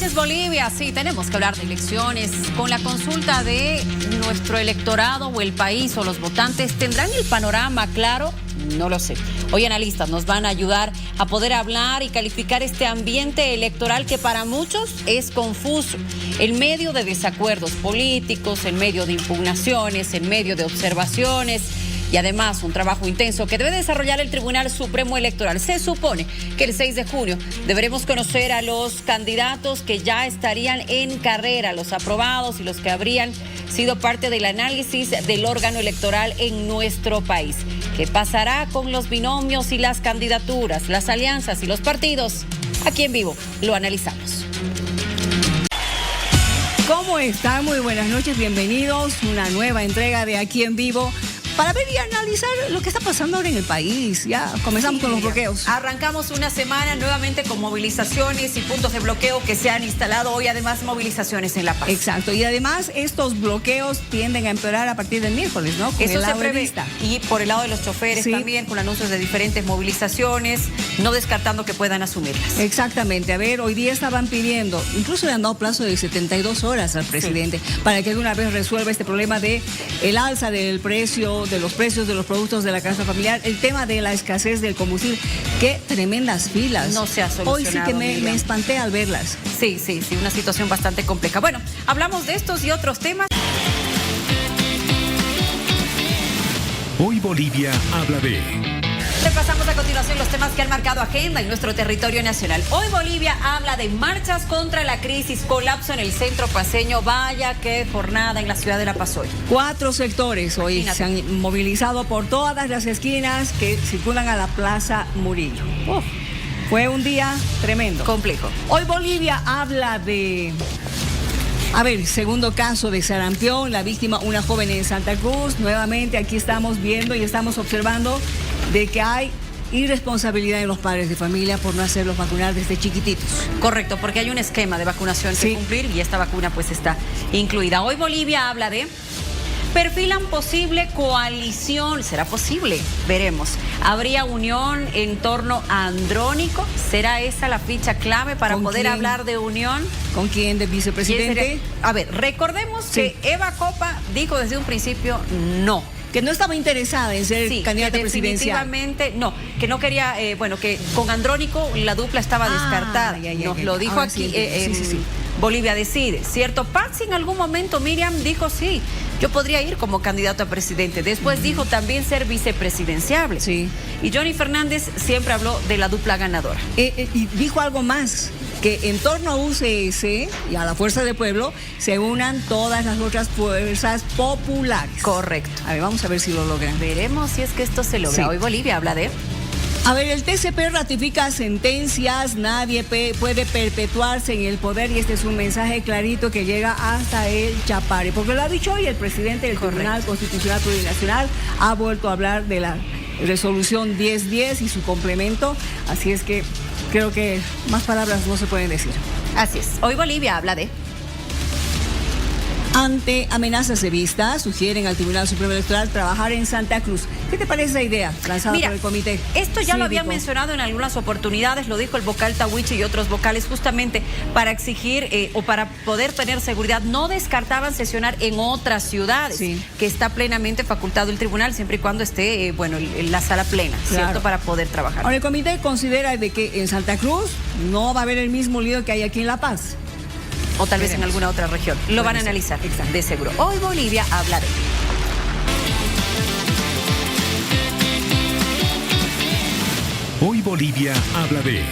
noches, Bolivia. Sí, tenemos que hablar de elecciones. Con la consulta de nuestro electorado o el país o los votantes, ¿tendrán el panorama claro? No lo sé. Hoy analistas nos van a ayudar a poder hablar y calificar este ambiente electoral que para muchos es confuso, en medio de desacuerdos políticos, en medio de impugnaciones, en medio de observaciones y además un trabajo intenso que debe desarrollar el Tribunal Supremo Electoral. Se supone que el 6 de junio deberemos conocer a los candidatos que ya estarían en carrera, los aprobados y los que habrían sido parte del análisis del órgano electoral en nuestro país. ¿Qué pasará con los binomios y las candidaturas, las alianzas y los partidos? Aquí en vivo lo analizamos. ¿Cómo están? Muy buenas noches, bienvenidos. Una nueva entrega de Aquí en Vivo para ver y analizar lo que está pasando ahora en el país. Ya comenzamos con los bloqueos. Arrancamos una semana nuevamente con movilizaciones y puntos de bloqueo que se han instalado hoy, además movilizaciones en La Paz. Exacto, y además estos bloqueos tienden a empeorar a partir del miércoles, ¿no? Con eso el se prevé. Y por el lado de los choferes también, con anuncios de diferentes movilizaciones, no descartando que puedan asumirlas. Exactamente, a ver, hoy día estaban pidiendo, incluso le han dado plazo de 72 horas al presidente para que de una vez resuelva este problema de el alza del precio, de los precios de los productos de la canasta familiar, el tema de la escasez del combustible. Qué tremendas filas. No se ha solucionado. Hoy sí que me espanté al verlas. Sí, una situación bastante compleja. Bueno, hablamos de estos y otros temas. Hoy Bolivia habla de... Repasamos a continuación los temas que han marcado agenda en nuestro territorio nacional. Hoy Bolivia habla de marchas contra la crisis, colapso en el centro paceño. Vaya qué jornada en la ciudad de La Paz hoy. 4 sectores hoy se han movilizado por todas las esquinas que circulan a la Plaza Murillo. Fue un día tremendo. Complejo. Hoy Bolivia habla de... A ver, segundo caso de sarampión, la víctima, una joven en Santa Cruz. Nuevamente aquí estamos viendo y estamos observando de que hay irresponsabilidad en los padres de familia por no hacerlos vacunar desde chiquititos. Correcto, porque hay un esquema de vacunación que cumplir y esta vacuna pues está incluida. Hoy Bolivia habla de... Perfilan posible coalición. ¿Será posible? Veremos. ¿Habría unión en torno a Andrónico? ¿Será esa la ficha clave para poder hablar de unión? ¿Con quién de vicepresidente? A ver, recordemos que Eva Copa dijo desde un principio no. Que no estaba interesada en ser candidata presidencial. Definitivamente no, que no quería, que con Andrónico la dupla estaba descartada. Nos lo dijo aquí. Bolivia decide, ¿cierto? Patsy en algún momento, Miriam, dijo sí, yo podría ir como candidato a presidente. Después dijo también ser vicepresidenciable. Sí. Y Johnny Fernández siempre habló de la dupla ganadora. Y dijo algo más, que en torno a UCS y a la Fuerza del Pueblo se unan todas las otras fuerzas populares. Correcto. A ver, vamos a ver si lo logran. Veremos si es que esto se logra. Hoy Bolivia habla de... A ver, el TCP ratifica sentencias, nadie puede perpetuarse en el poder y este es un mensaje clarito que llega hasta el Chapare, porque lo ha dicho hoy el presidente del Tribunal Constitucional Plurinacional, ha vuelto a hablar de la resolución 1010 y su complemento, así es que creo que más palabras no se pueden decir. Así es, hoy Bolivia habla de... Ante amenazas de vista, sugieren al Tribunal Supremo Electoral trabajar en Santa Cruz. ¿Qué te parece esa idea lanzada por el comité? Esto ya lo había mencionado en algunas oportunidades, lo dijo el vocal Tawichi y otros vocales, justamente para exigir o para poder tener seguridad. No descartaban sesionar en otras ciudades, que está plenamente facultado el tribunal, siempre y cuando esté, en la sala plena, ¿cierto? Para poder trabajar. Ahora, el comité considera de que en Santa Cruz no va a haber el mismo lío que hay aquí en La Paz. O tal vez en alguna otra región. Lo van a analizar, de seguro. Hoy Bolivia habla de... Hoy Bolivia habla de...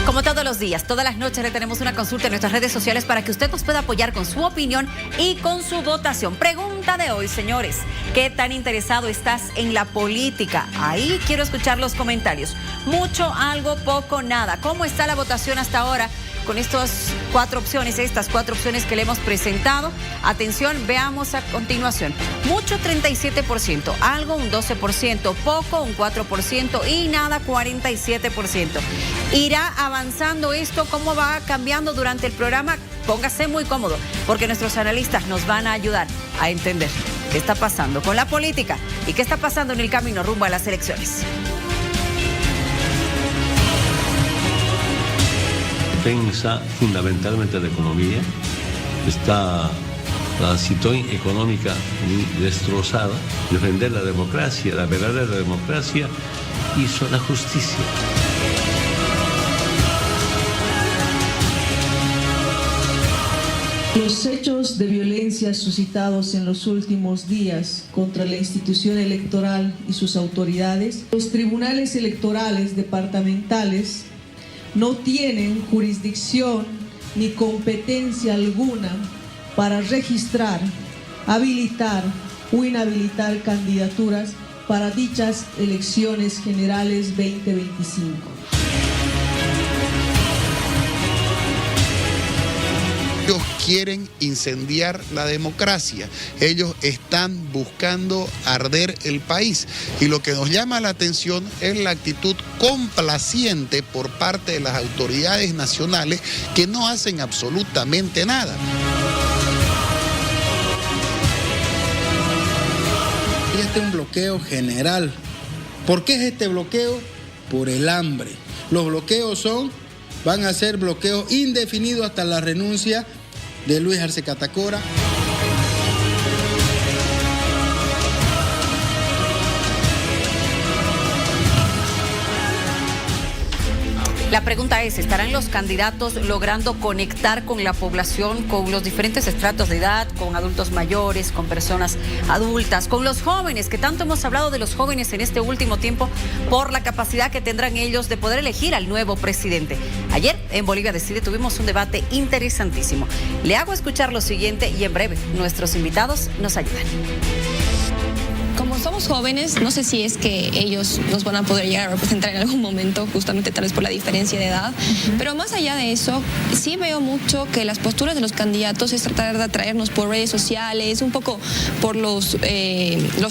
Como todos los días, todas las noches le tenemos una consulta en nuestras redes sociales para que usted nos pueda apoyar con su opinión y con su votación. Pregunta de hoy, señores. ¿Qué tan interesado estás en la política? Ahí quiero escuchar los comentarios. Mucho, algo, poco, nada. ¿Cómo está la votación hasta ahora? Con estas 4 opciones que le hemos presentado. Atención, veamos a continuación. Mucho 37%, algo un 12%, poco un 4% y nada 47%. ¿Irá avanzando esto? ¿Cómo va cambiando durante el programa? Póngase muy cómodo porque nuestros analistas nos van a ayudar a entender qué está pasando con la política y qué está pasando en el camino rumbo a las elecciones. defensa fundamentalmente de la economía. Está la situación económica muy destrozada. Defender la democracia, la verdadera democracia, hizo la justicia. Los hechos de violencia suscitados en los últimos días contra la institución electoral y sus autoridades, los tribunales electorales departamentales no tienen jurisdicción ni competencia alguna para registrar, habilitar o inhabilitar candidaturas para dichas elecciones generales 2025. Ellos quieren incendiar la democracia, ellos están buscando arder el país, y lo que nos llama la atención es la actitud complaciente por parte de las autoridades nacionales que no hacen absolutamente nada. Este es un bloqueo general. ¿Por qué es este bloqueo? Por el hambre. Los bloqueos van a ser bloqueos indefinidos hasta la renuncia de Luis Arce Catacora. La pregunta es, ¿estarán los candidatos logrando conectar con la población, con los diferentes estratos de edad, con adultos mayores, con personas adultas, con los jóvenes, que tanto hemos hablado de los jóvenes en este último tiempo por la capacidad que tendrán ellos de poder elegir al nuevo presidente? Ayer en Bolivia Decide tuvimos un debate interesantísimo. Le hago escuchar lo siguiente y en breve nuestros invitados nos ayudan. Como somos jóvenes, no sé si es que ellos nos van a poder llegar a representar en algún momento, justamente tal vez por la diferencia de edad, pero más allá de eso, sí veo mucho que las posturas de los candidatos es tratar de atraernos por redes sociales, un poco por los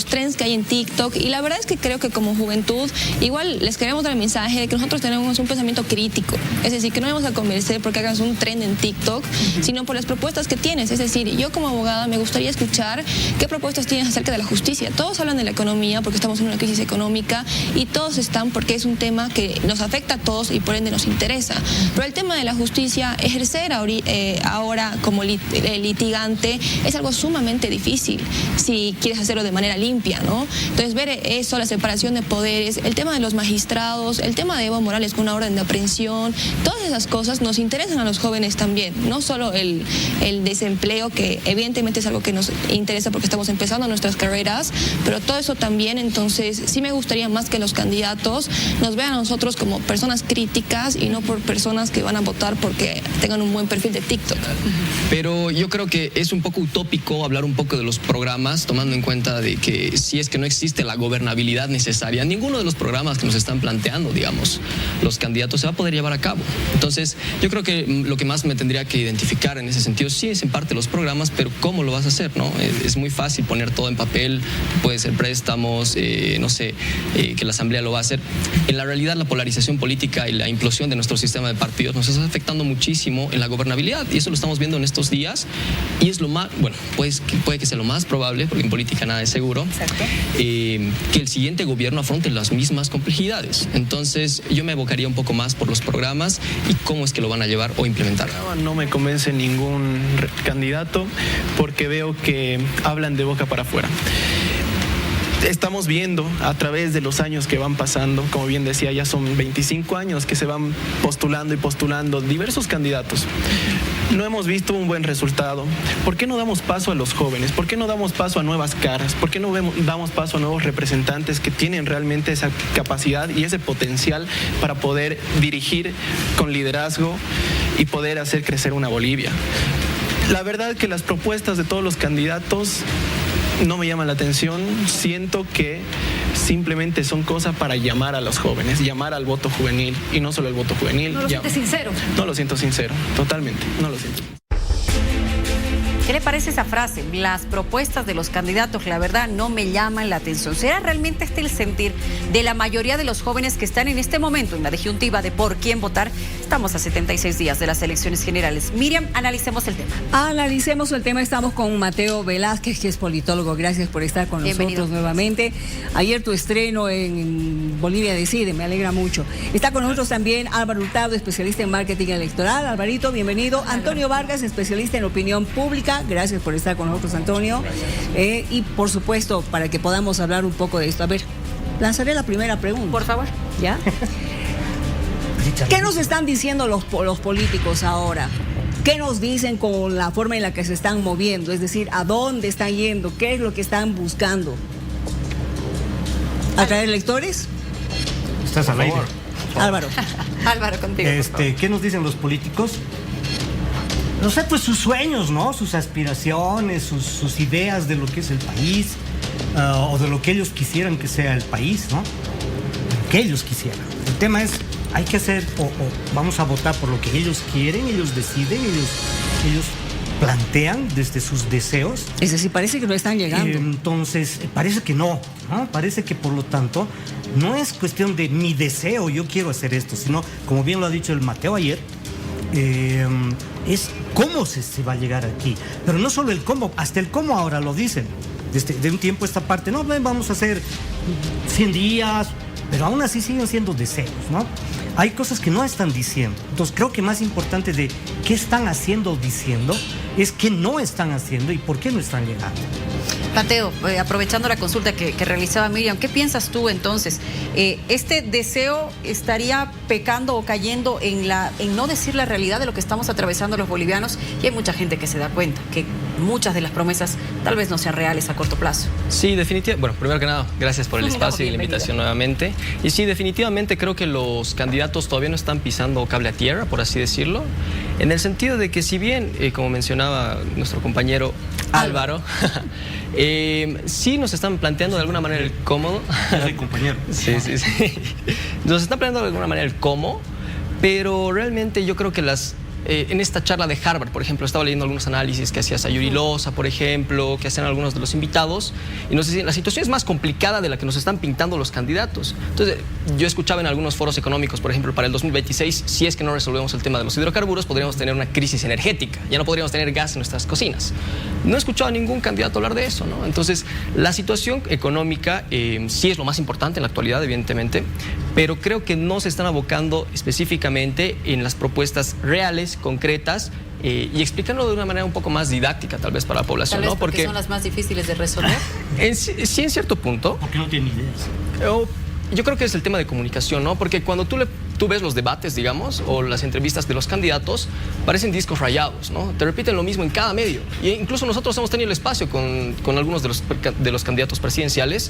trends que hay en TikTok, y la verdad es que creo que como juventud igual les queremos dar el mensaje de que nosotros tenemos un pensamiento crítico, es decir, que no vamos a convencer porque hagas un trend en TikTok, sino por las propuestas que tienes. Es decir, yo como abogada me gustaría escuchar qué propuestas tienes acerca de la justicia. Todos hablan de la economía porque estamos en una crisis económica y todos están porque es un tema que nos afecta a todos y por ende nos interesa. Pero el tema de la justicia, ejercer ahora como litigante es algo sumamente difícil si quieres hacerlo de manera limpia, ¿no? Entonces ver eso, la separación de poderes, el tema de los magistrados, el tema de Evo Morales con una orden de aprehensión, todas esas cosas nos interesan a los jóvenes también, no solo el desempleo, que evidentemente es algo que nos interesa porque estamos empezando nuestras carreras, pero todo eso también. Entonces sí me gustaría más que los candidatos nos vean a nosotros como personas críticas y no por personas que van a votar porque tengan un buen perfil de TikTok. Pero yo creo que es un poco utópico hablar un poco de los programas, tomando en cuenta de que si es que no existe la gobernabilidad necesaria, ninguno de los programas que nos están planteando, digamos, los candidatos se va a poder llevar a cabo. Entonces yo creo que lo que más me tendría que identificar en ese sentido sí es en parte los programas, pero ¿cómo lo vas a hacer, no? Es muy fácil poner todo en papel, puede ser préstamos, no sé, que la Asamblea lo va a hacer. En la realidad, la polarización política y la implosión de nuestro sistema de partidos nos está afectando muchísimo en la gobernabilidad, y eso lo estamos viendo en estos días, y es lo más, bueno, pues puede que sea lo más probable, porque en política nada es seguro, que el siguiente gobierno afronte las mismas complejidades. Entonces, yo me abocaría un poco más por los programas y cómo es que lo van a llevar o implementar. No me convence ningún candidato porque veo que hablan de boca para afuera. Estamos viendo a través de los años que van pasando, como bien decía, ya son 25 años que se van postulando y postulando diversos candidatos. No hemos visto un buen resultado. ¿Por qué no damos paso a los jóvenes? ¿Por qué no damos paso a nuevas caras? ¿Por qué no damos paso a nuevos representantes que tienen realmente esa capacidad y ese potencial para poder dirigir con liderazgo y poder hacer crecer una Bolivia? La verdad que las propuestas de todos los candidatos no me llaman la atención. Siento que simplemente son cosas para llamar a los jóvenes, llamar al voto juvenil, y no solo el voto juvenil. ¿No lo sientes sincero? No lo siento sincero, totalmente, no lo siento. ¿Qué le parece esa frase? Las propuestas de los candidatos, la verdad, no me llaman la atención. ¿Será realmente este el sentir de la mayoría de los jóvenes que están en este momento en la disyuntiva de por quién votar? Estamos a 76 días de las elecciones generales. Miriam, analicemos el tema. Analicemos el tema. Estamos con Mateo Velázquez, que es politólogo. Gracias por estar con nosotros nuevamente. Ayer tu estreno en Bolivia Decide, me alegra mucho. Está con nosotros también Álvaro Hurtado, especialista en marketing electoral. Alvarito, bienvenido. Antonio Vargas, especialista en opinión pública. Gracias por estar con nosotros, Antonio. Y por supuesto, para que podamos hablar un poco de esto. A ver, lanzaré la primera pregunta. Por favor. ¿Ya? ¿Qué nos están diciendo los políticos ahora? ¿Qué nos dicen con la forma en la que se están moviendo? Es decir, ¿a dónde están yendo? ¿Qué es lo que están buscando? ¿Atraer electores? Estás al aire. Álvaro. Álvaro, contigo. ¿Qué nos dicen los políticos? No sé, pues sus sueños, ¿no? Sus aspiraciones, sus ideas de lo que es el país, o de lo que ellos quisieran que sea el país, ¿no? Lo que ellos quisieran. El tema es, hay que hacer, o vamos a votar por lo que ellos quieren, ellos deciden, ellos plantean desde sus deseos. Es decir, parece que no están llegando. Entonces, parece que no, ¿no? Parece que, por lo tanto, no es cuestión de mi deseo, yo quiero hacer esto, sino, como bien lo ha dicho el Mateo ayer, es cómo se va a llegar aquí. Pero no solo el cómo, hasta el cómo ahora lo dicen. De un tiempo a esta parte, no, vamos a hacer 100 días, pero aún así siguen siendo deseos, ¿no? Hay cosas que no están diciendo. Entonces creo que más importante de qué están haciendo o diciendo es qué no están haciendo y por qué no están llegando. Mateo, aprovechando la consulta que realizaba Miriam, ¿qué piensas tú entonces? ¿Este deseo estaría pecando o cayendo en no decir la realidad de lo que estamos atravesando los bolivianos? Y hay mucha gente que se da cuenta que muchas de las promesas tal vez no sean reales a corto plazo. Sí, definitivamente. Bueno, primero que nada, gracias por el espacio y la invitación nuevamente. Y sí, definitivamente creo que los candidatos todavía no están pisando cable a tierra, por así decirlo, en el sentido de que si bien, como mencionaba nuestro compañero Álvaro, sí nos están planteando de alguna manera el cómo. Sí, compañero. Sí. Nos están planteando de alguna manera el cómo, pero realmente yo creo que en esta charla de Harvard, por ejemplo, estaba leyendo algunos análisis que hacía Sayuri Loza, por ejemplo, que hacían algunos de los invitados, y nos decían, la situación es más complicada de la que nos están pintando los candidatos. Entonces, yo escuchaba en algunos foros económicos, por ejemplo, para el 2026, si es que no resolvemos el tema de los hidrocarburos, podríamos tener una crisis energética, ya no podríamos tener gas en nuestras cocinas. No he escuchado a ningún candidato hablar de eso, ¿no? Entonces, la situación económica sí es lo más importante en la actualidad, evidentemente, pero creo que no se están abocando específicamente en las propuestas reales, concretas, y explicándolo de una manera un poco más didáctica tal vez para la población, tal vez ¿no? Porque son las más difíciles de resolver. Sí, en cierto punto. Porque no tienen ideas. Yo creo que es el tema de comunicación, ¿no? Porque cuando tú ves los debates, digamos, o las entrevistas de los candidatos, parecen discos rayados, ¿no? Te repiten lo mismo en cada medio. E incluso nosotros hemos tenido el espacio con algunos de los candidatos presidenciales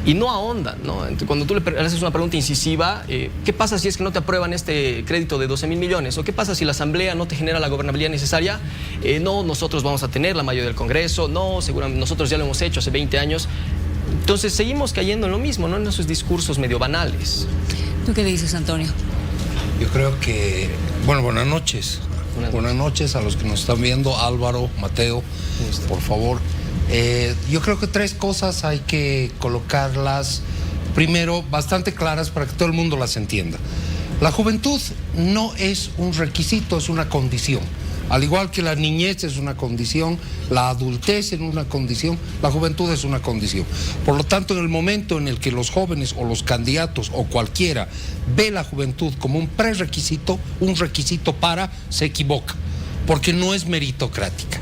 y no ahondan, ¿no? Cuando tú le haces una pregunta incisiva, ¿qué pasa si es que no te aprueban este crédito de 12.000 millones? ¿O qué pasa si la Asamblea no te genera la gobernabilidad necesaria? No, nosotros vamos a tener la mayoría del Congreso, no, seguramente nosotros ya lo hemos hecho hace 20 años. Entonces seguimos cayendo en lo mismo, ¿no? En esos discursos medio banales. ¿Tú qué dices, Antonio? Yo creo que, buenas noches. Buenas noches a los que nos están viendo, Álvaro, Mateo, por favor. Yo creo que 3 cosas hay que colocarlas, primero, bastante claras para que todo el mundo las entienda. La juventud no es un requisito, es una condición. Al igual que la niñez es una condición, la adultez es una condición, la juventud es una condición. Por lo tanto, en el momento en el que los jóvenes o los candidatos o cualquiera ve la juventud como un prerequisito, un requisito se equivoca, porque no es meritocrática,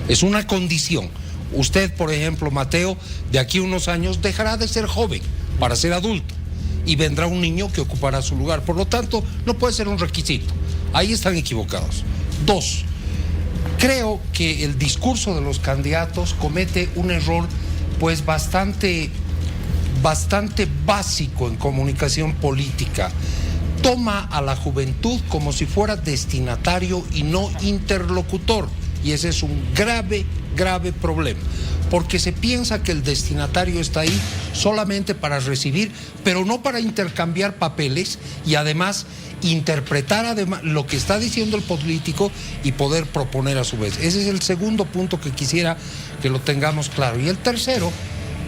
es una condición. Usted, por ejemplo, Mateo, de aquí a unos años dejará de ser joven para ser adulto y vendrá un niño que ocupará su lugar. Por lo tanto, no puede ser un requisito. Ahí están equivocados. 2. Creo que el discurso de los candidatos comete un error pues bastante básico en comunicación política. Toma a la juventud como si fuera destinatario y no interlocutor. y ese es un grave problema, porque se piensa que el destinatario está ahí solamente para recibir, pero no para intercambiar papeles y además interpretar lo que está diciendo el político y poder proponer a su vez. Ese es el segundo punto que quisiera que lo tengamos claro. Y el tercero,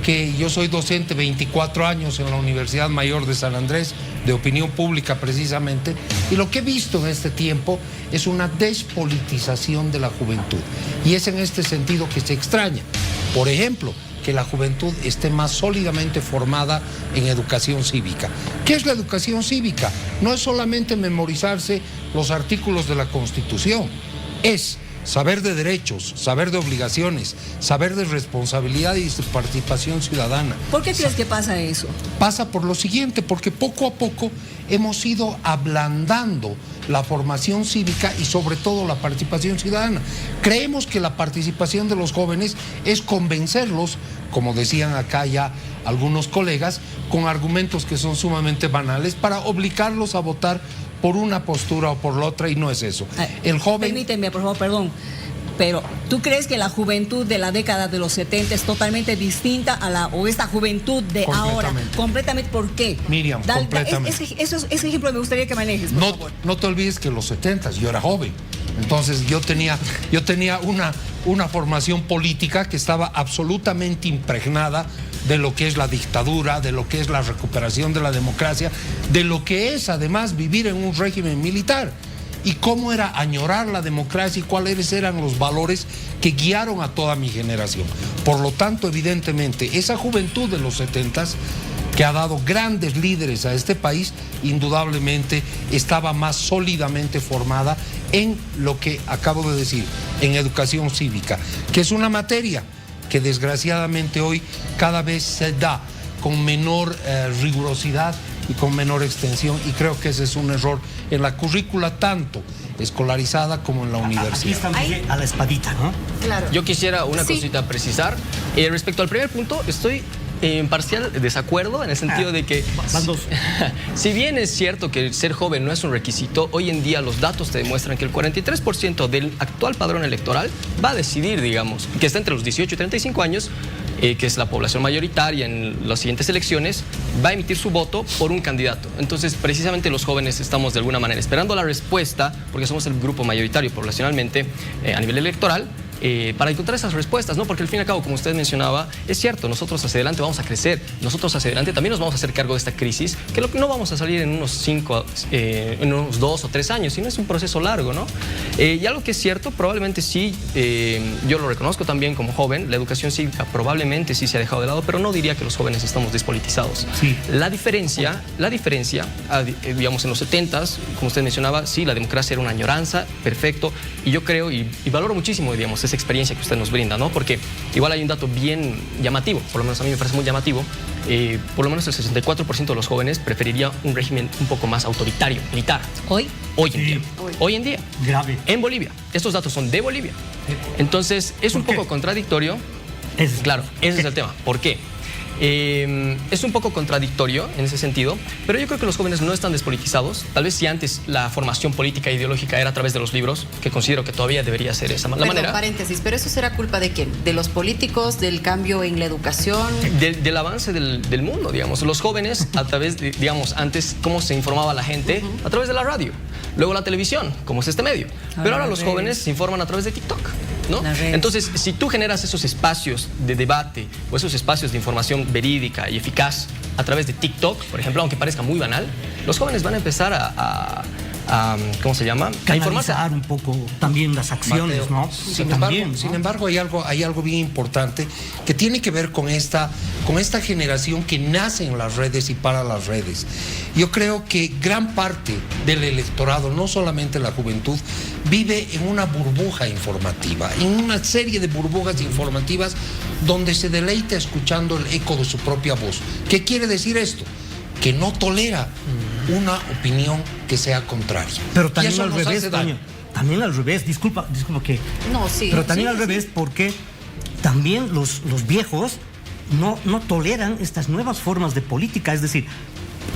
que yo soy docente 24 años en la Universidad Mayor de San Andrés, de opinión pública precisamente, y lo que he visto en este tiempo es una despolitización de la juventud. Y es en este sentido que se extraña, por ejemplo, que la juventud esté más sólidamente formada en educación cívica. ¿Qué es la educación cívica? No es solamente memorizarse los artículos de la Constitución, es saber de derechos, saber de obligaciones, saber de responsabilidad y de participación ciudadana. ¿Por qué crees que pasa eso? Pasa por lo siguiente, porque poco a poco hemos ido ablandando la formación cívica y sobre todo la participación ciudadana. Creemos que la participación de los jóvenes es convencerlos, como decían acá ya algunos colegas, con argumentos que son sumamente banales para obligarlos a votar por una postura o por la otra, y no es eso. El joven... Permíteme, por favor, perdón. Pero, ¿tú crees que la juventud de la década de los 70 es totalmente distinta a esta juventud de ahora? Completamente. ¿Por qué? Miriam, completamente. Ese ejemplo me gustaría que manejes, por favor. No te olvides que en los 70 yo era joven. Entonces yo tenía una formación política que estaba absolutamente impregnada de lo que es la dictadura, de lo que es la recuperación de la democracia, de lo que es además vivir en un régimen militar. Y cómo era añorar la democracia y cuáles eran los valores que guiaron a toda mi generación. Por lo tanto, evidentemente, esa juventud de los 70s, que ha dado grandes líderes a este país, indudablemente estaba más sólidamente formada en lo que acabo de decir, en educación cívica, que es una materia que desgraciadamente hoy cada vez se da con menor rigurosidad y con menor extensión, y creo que ese es un error en la currícula tanto escolarizada como en la universidad. Aquí está Miguel a la espadita, ¿no? Claro. Yo quisiera una cosita a precisar. Respecto al primer punto, estoy en parcial desacuerdo en el sentido de que si bien es cierto que ser joven no es un requisito, hoy en día los datos te demuestran que el 43% del actual padrón electoral va a decidir, digamos, que está entre los 18 y 35 años, que es la población mayoritaria en las siguientes elecciones, va a emitir su voto por un candidato. Entonces, precisamente los jóvenes estamos de alguna manera esperando la respuesta, porque somos el grupo mayoritario poblacionalmente a nivel electoral, para encontrar esas respuestas, ¿no? Porque al fin y al cabo, como usted mencionaba, es cierto, nosotros hacia adelante vamos a crecer, nosotros hacia adelante también nos vamos a hacer cargo de esta crisis, que no vamos a salir en unos 2 o 3 años, sino es un proceso largo, ¿no? Y algo que es cierto, probablemente sí, yo lo reconozco también como joven, la educación cívica probablemente sí se ha dejado de lado, pero no diría que los jóvenes estamos despolitizados. Sí. La diferencia, digamos, en los 70s, como usted mencionaba, sí, la democracia era una añoranza, perfecto, y yo creo y valoro muchísimo, digamos, esa experiencia que usted nos brinda, ¿no? Porque igual hay un dato bien llamativo, por lo menos a mí me parece muy llamativo, por lo menos el 64% de los jóvenes preferiría un régimen un poco más autoritario, militar. ¿Hoy? Hoy en día. Grave. En Bolivia. Estos datos son de Bolivia. Entonces, es un poco contradictorio. Claro, ese es el tema. ¿Por qué? Es un poco contradictorio en ese sentido, pero yo creo que los jóvenes no están despolitizados. Tal vez si antes la formación política e ideológica era a través de los libros, que considero que todavía debería ser esa la manera. Paréntesis, pero eso será culpa de quién? ¿De los políticos, del cambio en la educación? Del avance del mundo, digamos. Los jóvenes, a través de, digamos, antes, ¿cómo se informaba la gente? A través de la radio. Luego la televisión, como es este medio. Pero ahora los jóvenes se informan a través de TikTok, ¿no? Entonces, si tú generas esos espacios de debate o esos espacios de información verídica y eficaz a través de TikTok, por ejemplo, aunque parezca muy banal, los jóvenes van a empezar a ¿cómo se llama? A informarse un poco también las acciones, Mateo, ¿no? Sin embargo, hay algo bien importante que tiene que ver con esta generación que nace en las redes y para las redes. Yo creo que gran parte del electorado, no solamente la juventud, vive en una burbuja informativa, en una serie de burbujas informativas donde se deleita escuchando el eco de su propia voz. ¿Qué quiere decir esto? Que no tolera una opinión que sea contraria. Pero también al revés, Toño. También al revés, disculpa que... No, sí. Pero también al revés, porque también los viejos no toleran estas nuevas formas de política. Es decir,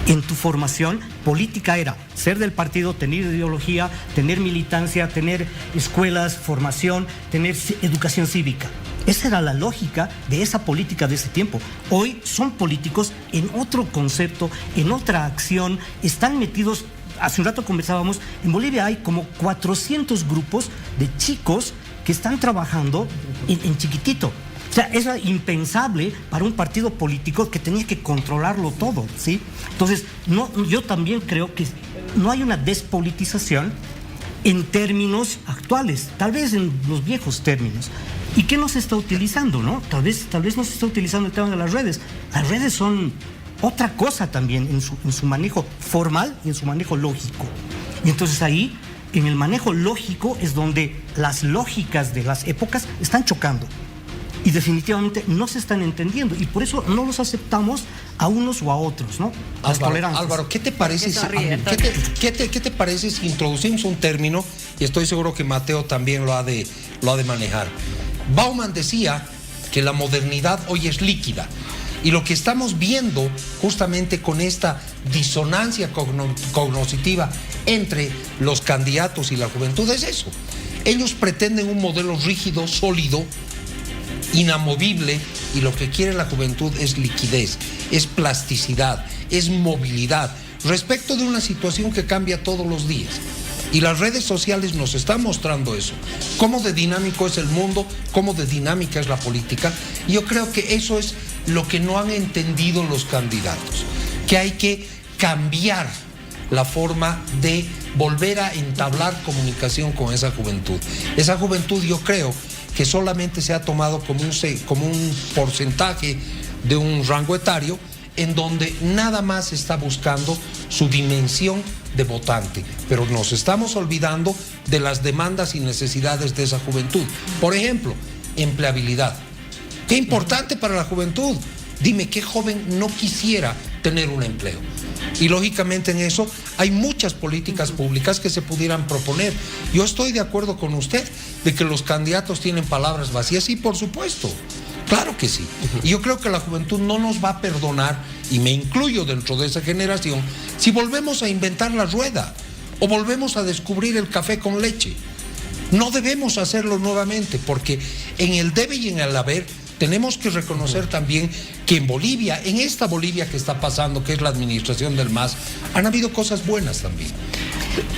en tu formación política era ser del partido, tener ideología, tener militancia, tener escuelas, formación, tener educación cívica. Esa era la lógica de esa política de ese tiempo. Hoy son políticos en otro concepto, en otra acción, están metidos. Hace un rato conversábamos, en Bolivia hay como 400 grupos de chicos que están trabajando en chiquitito. O sea, era impensable para un partido político que tenía que controlarlo todo, ¿sí? Entonces, yo también creo que no hay una despolitización en términos actuales, tal vez en los viejos términos. ¿Y qué no se está utilizando, no? Tal vez no se está utilizando el tema de las redes. Las redes son otra cosa también en su manejo formal y en su manejo lógico. Y entonces ahí, en el manejo lógico, es donde las lógicas de las épocas están chocando. Y definitivamente no se están entendiendo. Y por eso no los aceptamos a unos o a otros, ¿no? Las tolerancias. Álvaro, ¿qué te parece ¿qué te parece si introducimos un término, y estoy seguro que Mateo también lo ha de manejar? Bauman decía que la modernidad hoy es líquida. Y lo que estamos viendo justamente con esta disonancia cognitiva entre los candidatos y la juventud es eso. Ellos pretenden un modelo rígido, sólido, inamovible, y lo que quiere la juventud es liquidez, es plasticidad, es movilidad, respecto de una situación que cambia todos los días. Y las redes sociales nos están mostrando eso, cómo de dinámico es el mundo, cómo de dinámica es la política. Y yo creo que eso es lo que no han entendido los candidatos, que hay que cambiar la forma de volver a entablar comunicación con esa juventud. Esa juventud, yo creo que solamente se ha tomado como un porcentaje de un rango etario en donde nada más está buscando su dimensión de votante, pero nos estamos olvidando de las demandas y necesidades de esa juventud. Por ejemplo, empleabilidad. Qué importante para la juventud. Dime, ¿qué joven no quisiera tener un empleo? Y lógicamente en eso hay muchas políticas públicas que se pudieran proponer. Yo estoy de acuerdo con usted de que los candidatos tienen palabras vacías, y por supuesto, claro que sí. Y yo creo que la juventud no nos va a perdonar, y me incluyo dentro de esa generación, si volvemos a inventar la rueda o volvemos a descubrir el café con leche. No debemos hacerlo nuevamente, porque en el debe y en el haber tenemos que reconocer también que en Bolivia, en esta Bolivia que está pasando, que es la administración del MAS, han habido cosas buenas también.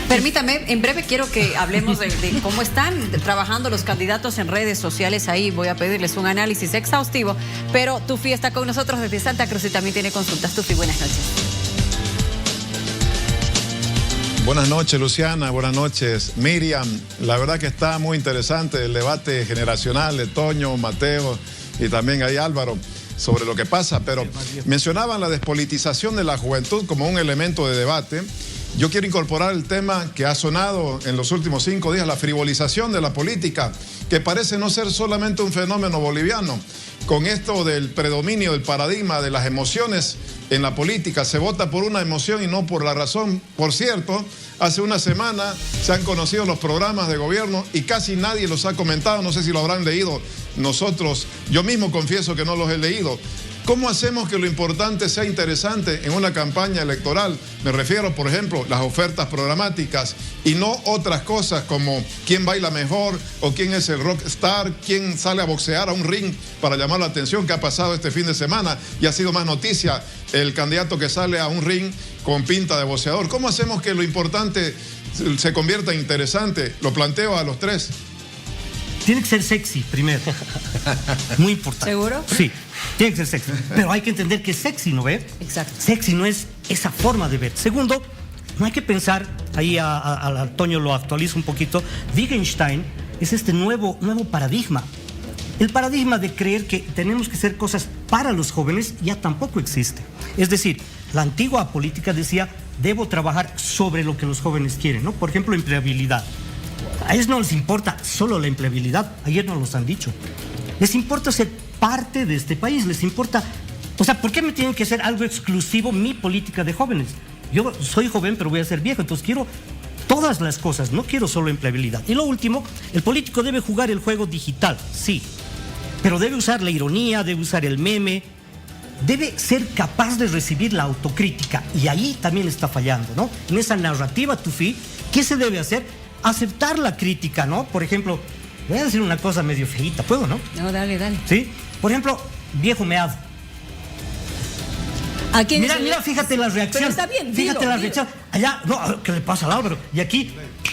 Permítame, en breve quiero que hablemos de cómo están trabajando los candidatos en redes sociales. Ahí voy a pedirles un análisis exhaustivo, pero Tufi está con nosotros desde Santa Cruz y también tiene consultas. Tufi, buenas noches. Buenas noches, Luciana, buenas noches, Miriam. La verdad que está muy interesante el debate generacional de Toño, Mateo y también ahí Álvaro sobre lo que pasa, pero mencionaban la despolitización de la juventud como un elemento de debate. Yo quiero incorporar el tema que ha sonado en los últimos 5 días, la frivolización de la política, que parece no ser solamente un fenómeno boliviano. Con esto del predominio del paradigma de las emociones en la política, se vota por una emoción y no por la razón. Por cierto, hace una semana se han conocido los programas de gobierno y casi nadie los ha comentado, no sé si lo habrán leído. Nosotros, yo mismo confieso que no los he leído. ¿Cómo hacemos que lo importante sea interesante en una campaña electoral? Me refiero, por ejemplo, las ofertas programáticas y no otras cosas como quién baila mejor o quién es el rockstar, quién sale a boxear a un ring para llamar la atención, que ha pasado este fin de semana y ha sido más noticia el candidato que sale a un ring con pinta de boxeador. ¿Cómo hacemos que lo importante se convierta en interesante? Lo planteo a los tres. Tiene que ser sexy primero. Muy importante. ¿Seguro? Sí, tiene que ser sexy. Pero hay que entender que es sexy, ¿no ve? Exacto. Sexy no es esa forma de ver. Segundo, no hay que pensar, ahí a Toño lo actualizo un poquito, Wittgenstein es este nuevo paradigma. El paradigma de creer que tenemos que hacer cosas para los jóvenes ya tampoco existe. Es decir, la antigua política decía, debo trabajar sobre lo que los jóvenes quieren, ¿no? Por ejemplo, empleabilidad. A ellos no les importa solo la empleabilidad, ayer nos los han dicho. Les importa ser parte de este país, les importa... O sea, ¿por qué me tienen que hacer algo exclusivo mi política de jóvenes? Yo soy joven, pero voy a ser viejo, entonces quiero todas las cosas, no quiero solo empleabilidad. Y lo último, el político debe jugar el juego digital, sí, pero debe usar la ironía, debe usar el meme. debe ser capaz de recibir la autocrítica, y ahí también está fallando, ¿no? En esa narrativa tufí, ¿qué se debe hacer? Aceptar la crítica, ¿no? Por ejemplo, voy a decir una cosa medio feíta, ¿puedo, no? No, dale. ¿Sí? Por ejemplo, viejo meado. Mira, fíjate la reacción. Pero está bien, fíjate la reacción. Allá, no, ¿qué le pasa al Álvaro? Y aquí,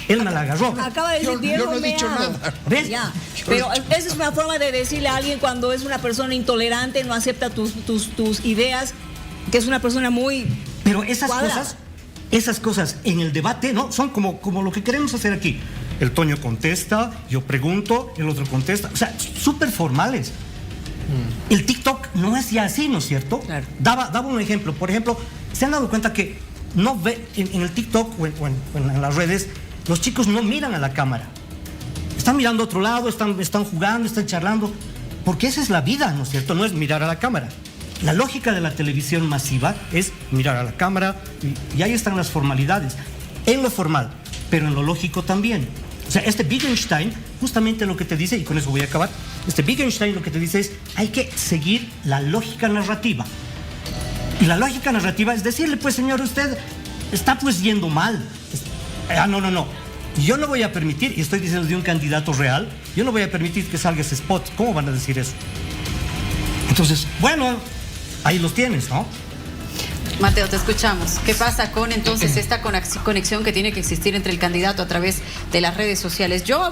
él me la agarró. Acaba de decir viejo yo no he dicho meado. nada. ¿Ves? Ya, pero esa es una forma de decirle a alguien cuando es una persona intolerante, no acepta tus ideas, que es una persona muy Pero esas cuadrada. cosas en el debate, ¿no? Son como lo que queremos hacer aquí. El Toño contesta, yo pregunto, el otro contesta. O sea, súper formales. El TikTok no es ya así, ¿no es cierto? Claro. Daba un ejemplo. Por ejemplo, ¿se han dado cuenta que no ve en el TikTok o en las redes, los chicos no miran a la cámara? Están mirando a otro lado, están jugando, están charlando. Porque esa es la vida, ¿no es cierto? No es mirar a la cámara. La lógica de la televisión masiva es mirar a la cámara y ahí están las formalidades. En lo formal, pero en lo lógico también. O sea, este Wittgenstein justamente lo que te dice, y con eso voy a acabar, este Wittgenstein lo que te dice es, hay que seguir la lógica narrativa. Y la lógica narrativa es decirle, pues señor, usted está pues yendo mal. No. Yo no voy a permitir, y estoy diciendo de un candidato real, yo no voy a permitir que salga ese spot. ¿Cómo van a decir eso? Entonces, bueno, ahí los tienes, ¿no? Mateo, te escuchamos. ¿Qué pasa con entonces esta conexión que tiene que existir entre el candidato a través de las redes sociales? Yo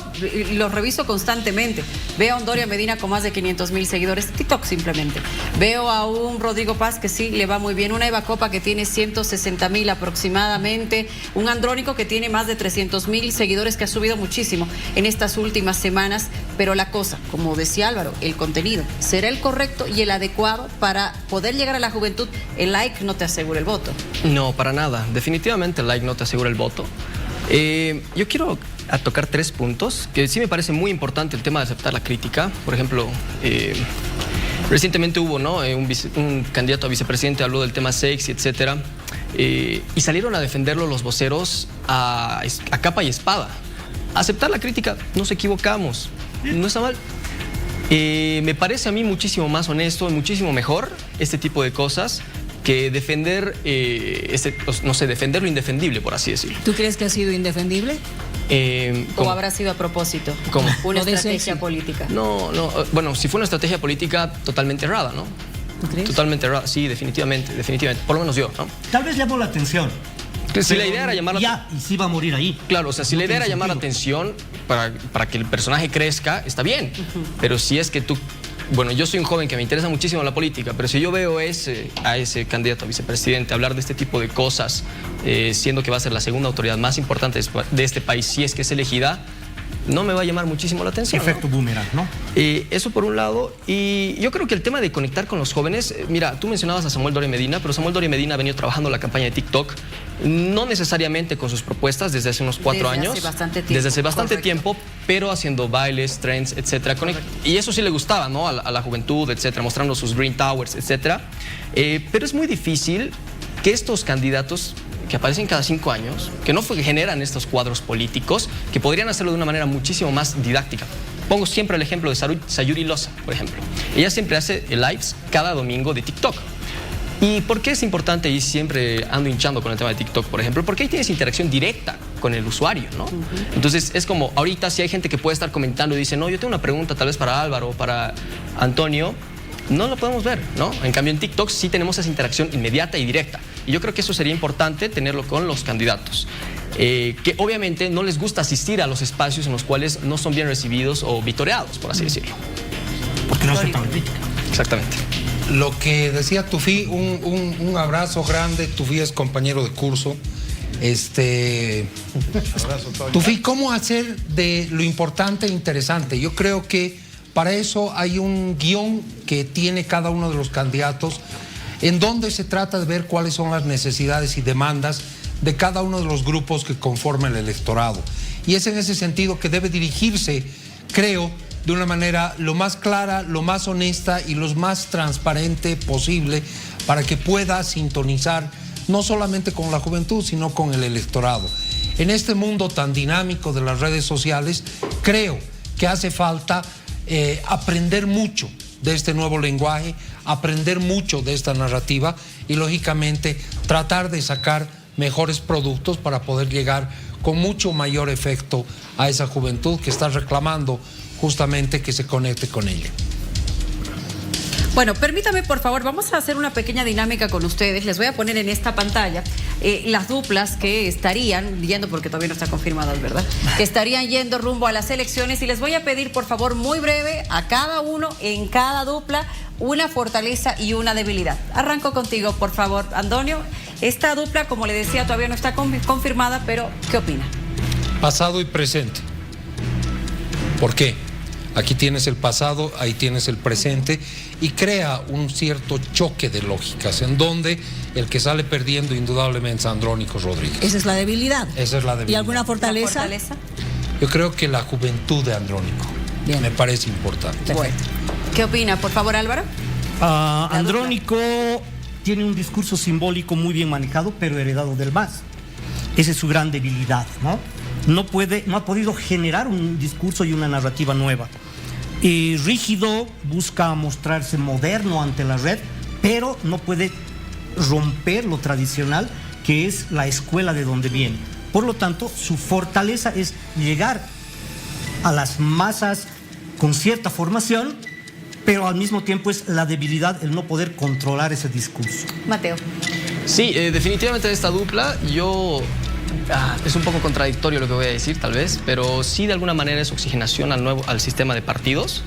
lo reviso constantemente. Veo a un Doria Medina con más de 500,000 seguidores, TikTok simplemente. Veo a un Rodrigo Paz que sí le va muy bien, una Eva Copa que tiene 160,000 aproximadamente, un Andrónico que tiene más de 300,000 seguidores, que ha subido muchísimo en estas últimas semanas. Pero la cosa, como decía Álvaro, el contenido será el correcto y el adecuado para poder llegar a la juventud. El like no te asegura el voto. No, para nada. Definitivamente el like no te asegura el voto. Yo quiero tocar 3 puntos que sí me parece muy importante: el tema de aceptar la crítica. Por ejemplo, recientemente hubo, ¿no? un candidato a vicepresidente habló del tema sexy, etcétera, y salieron a defenderlo los voceros a capa y espada. Aceptar la crítica, nos equivocamos, no está mal. Me parece a mí muchísimo más honesto y muchísimo mejor este tipo de cosas que defender, defender lo indefendible, por así decirlo. ¿Tú crees que ha sido indefendible? ¿O habrá sido a propósito? ¿Cómo? Una estrategia política. No, bueno, si fue una estrategia política totalmente errada, ¿no? ¿Tú crees? Totalmente errada, sí, definitivamente, por lo menos yo, ¿no? Tal vez llamó la atención. Si la idea era llamar la atención. Y sí va a morir ahí. Claro, o sea, si la idea era llamar la atención para que el personaje crezca, está bien. Pero si es que tú... Bueno, yo soy un joven que me interesa muchísimo la política, pero si yo veo a ese candidato a vicepresidente hablar de este tipo de cosas, siendo que va a ser la segunda autoridad más importante de este país, si es que es elegida, no me va a llamar muchísimo la atención. Efecto boomerang, ¿no? Eso por un lado. Y yo creo que el tema de conectar con los jóvenes, mira, tú mencionabas a Samuel Doria Medina, pero Samuel Doria Medina ha venido trabajando la campaña de TikTok, no necesariamente con sus propuestas desde hace unos 4 años. Desde hace bastante tiempo, pero haciendo bailes, trends, etcétera. Y eso sí le gustaba, ¿no? A la juventud, etcétera, mostrando sus Green Towers, etcétera. Pero es muy difícil que estos candidatos que aparecen cada 5 años, que no generan estos cuadros políticos, que podrían hacerlo de una manera muchísimo más didáctica. Pongo siempre el ejemplo de Sayuri Loza, por ejemplo. Ella siempre hace lives cada domingo de TikTok. ¿Y por qué es importante? Y siempre ando hinchando con el tema de TikTok, por ejemplo, porque ahí tienes interacción directa con el usuario, ¿no? Entonces es como, ahorita si hay gente que puede estar comentando y dice, no, yo tengo una pregunta tal vez para Álvaro o para Antonio, no lo podemos ver, ¿no? En cambio en TikTok sí tenemos esa interacción inmediata y directa. Y yo creo que eso sería importante tenerlo con los candidatos. Que obviamente no les gusta asistir a los espacios en los cuales no son bien recibidos o vitoreados, por así decirlo. Porque no aceptan la crítica. Exactamente. Lo que decía Tufí, un abrazo grande. Tufí es compañero de curso. Tufí, ¿cómo hacer de lo importante e interesante? Yo creo que para eso hay un guión que tiene cada uno de los candidatos, en donde se trata de ver cuáles son las necesidades y demandas de cada uno de los grupos que conforman el electorado. Y es en ese sentido que debe dirigirse, creo, de una manera lo más clara, lo más honesta y lo más transparente posible, para que pueda sintonizar no solamente con la juventud, sino con el electorado. En este mundo tan dinámico de las redes sociales, creo que hace falta aprender mucho de este nuevo lenguaje, aprender mucho de esta narrativa y lógicamente tratar de sacar mejores productos para poder llegar con mucho mayor efecto a esa juventud que está reclamando justamente que se conecte con ella. Bueno, permítame, por favor, vamos a hacer una pequeña dinámica con ustedes. Les voy a poner en esta pantalla las duplas que estarían yendo, porque todavía no está confirmado, ¿verdad? Que estarían yendo rumbo a las elecciones, y les voy a pedir, por favor, muy breve, a cada uno, en cada dupla, una fortaleza y una debilidad. Arranco contigo, por favor, Antonio. Esta dupla, como le decía, todavía no está confirmada, pero ¿qué opina? Pasado y presente. ¿Por qué? Aquí tienes el pasado, ahí tienes el presente, y crea un cierto choque de lógicas en donde el que sale perdiendo indudablemente es Andrónico Rodríguez. Esa es la debilidad. Esa es la debilidad. ¿Y alguna fortaleza? Yo creo que la juventud de Andrónico me parece importante. Bueno, ¿qué opina, por favor, Álvaro? Andrónico tiene un discurso simbólico muy bien manejado, pero heredado del MAS. Esa es su gran debilidad, ¿no? No ha podido generar un discurso y una narrativa nueva. Rígido, busca mostrarse moderno ante la red, pero no puede romper lo tradicional, que es la escuela de donde viene. Por lo tanto, su fortaleza es llegar a las masas con cierta formación, pero al mismo tiempo es la debilidad el no poder controlar ese discurso. Mateo. Sí, definitivamente esta dupla, es un poco contradictorio lo que voy a decir, tal vez, pero sí de alguna manera es oxigenación al sistema de partidos.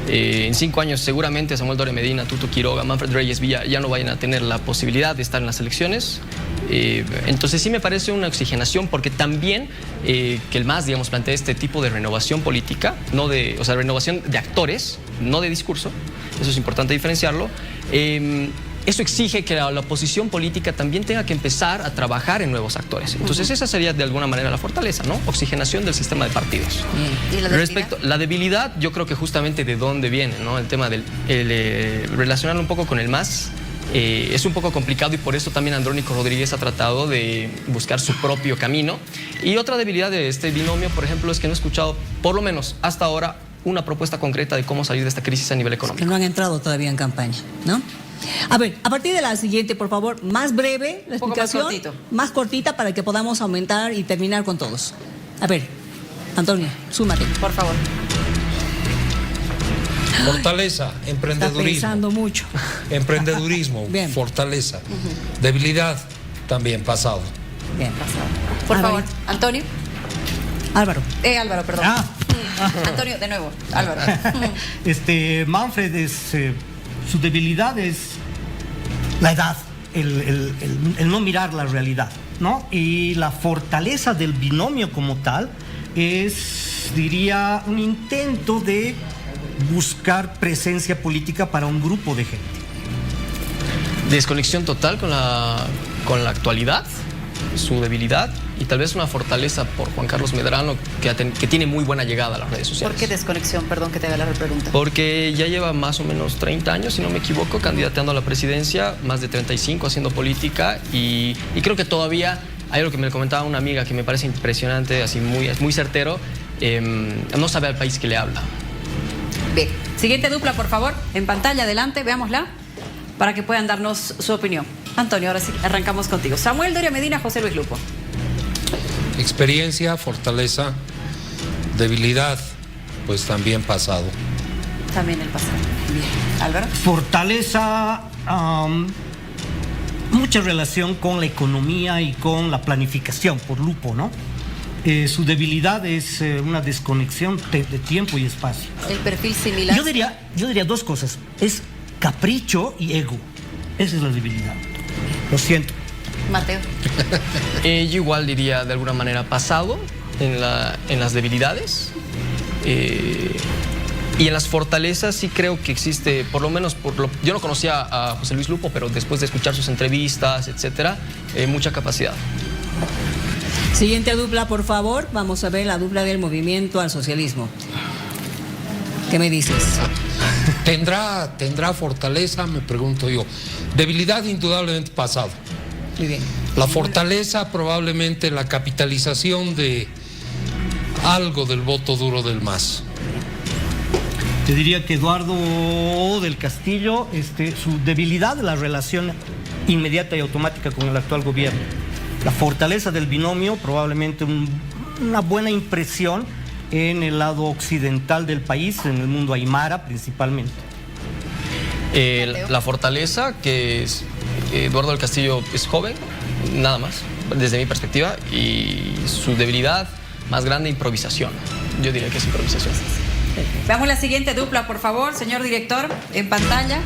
En 5 años seguramente Samuel Doria Medina, Tuto Quiroga, Manfred Reyes Villa ya no vayan a tener la posibilidad de estar en las elecciones. Entonces sí me parece una oxigenación, porque también que el MAS, digamos, plantea este tipo de renovación política, renovación de actores, no de discurso. Eso es importante diferenciarlo. Eso exige que la oposición política también tenga que empezar a trabajar en nuevos actores. Entonces esa sería de alguna manera la fortaleza, ¿no? Oxigenación del sistema de partidos. ¿Y la debilidad? Respecto a la debilidad, yo creo que justamente de dónde viene, ¿no? El tema del relacionarlo un poco con el MAS es un poco complicado, y por eso también Andrónico Rodríguez ha tratado de buscar su propio camino. Y otra debilidad de este binomio, por ejemplo, es que no he escuchado, por lo menos hasta ahora, una propuesta concreta de cómo salir de esta crisis a nivel económico. Que no han entrado todavía en campaña, ¿no? A ver, a partir de la siguiente, por favor, más breve la explicación, más cortita, para que podamos aumentar y terminar con todos. A ver, Antonio, súmate, por favor. Fortaleza, emprendedurismo. Está pensando mucho. Emprendedurismo, fortaleza. Debilidad, también pasado. Bien, pasado. Por favor, Antonio. Álvaro. Álvaro, perdón. Antonio, de nuevo, Álvaro. Manfred es... su debilidad es la edad, el no mirar la realidad, ¿no? Y la fortaleza del binomio como tal es, diría, un intento de buscar presencia política para un grupo de gente. Desconexión total con la actualidad, su debilidad, y tal vez una fortaleza por Juan Carlos Medrano, que tiene muy buena llegada a las redes sociales. ¿Por qué desconexión? Perdón que te haga la pregunta. Porque ya lleva más o menos 30 años, si no me equivoco, candidateando a la presidencia, más de 35 haciendo política, y creo que todavía hay algo que me comentaba una amiga que me parece impresionante, así muy certero, no sabe al país que le habla. Bien, siguiente dupla, por favor, en pantalla, adelante, veámosla, para que puedan darnos su opinión. Antonio, ahora sí, arrancamos contigo. Samuel Doria Medina, José Luis Lupo. Experiencia, fortaleza, debilidad, pues también pasado. También el pasado. Bien. Álvaro. Fortaleza, mucha relación con la economía y con la planificación, por Lupo, ¿no? Su debilidad es una desconexión de tiempo y espacio. El perfil similar. Yo diría dos cosas. Es capricho y ego. Esa es la debilidad. Lo siento. Mateo. Yo igual diría de alguna manera pasado en las debilidades. Y en las fortalezas sí creo que existe, por lo menos yo no conocía a José Luis Lupo, pero después de escuchar sus entrevistas, etcétera, mucha capacidad. Siguiente dupla, por favor. Vamos a ver la dupla del Movimiento al Socialismo. ¿Qué me dices? ¿Tendrá fortaleza? Me pregunto yo. Debilidad indudablemente pasado. Muy bien. La fortaleza probablemente la capitalización de algo del voto duro del MAS. Te diría que Eduardo del Castillo, su debilidad, la relación inmediata y automática con el actual gobierno. La fortaleza del binomio, probablemente una buena impresión en el lado occidental del país, en el mundo aymara principalmente. La fortaleza, que es, Eduardo del Castillo es joven, nada más, desde mi perspectiva, y su debilidad más grande, improvisación. Yo diría que es improvisación. Veamos la siguiente dupla, por favor, señor director, en pantalla.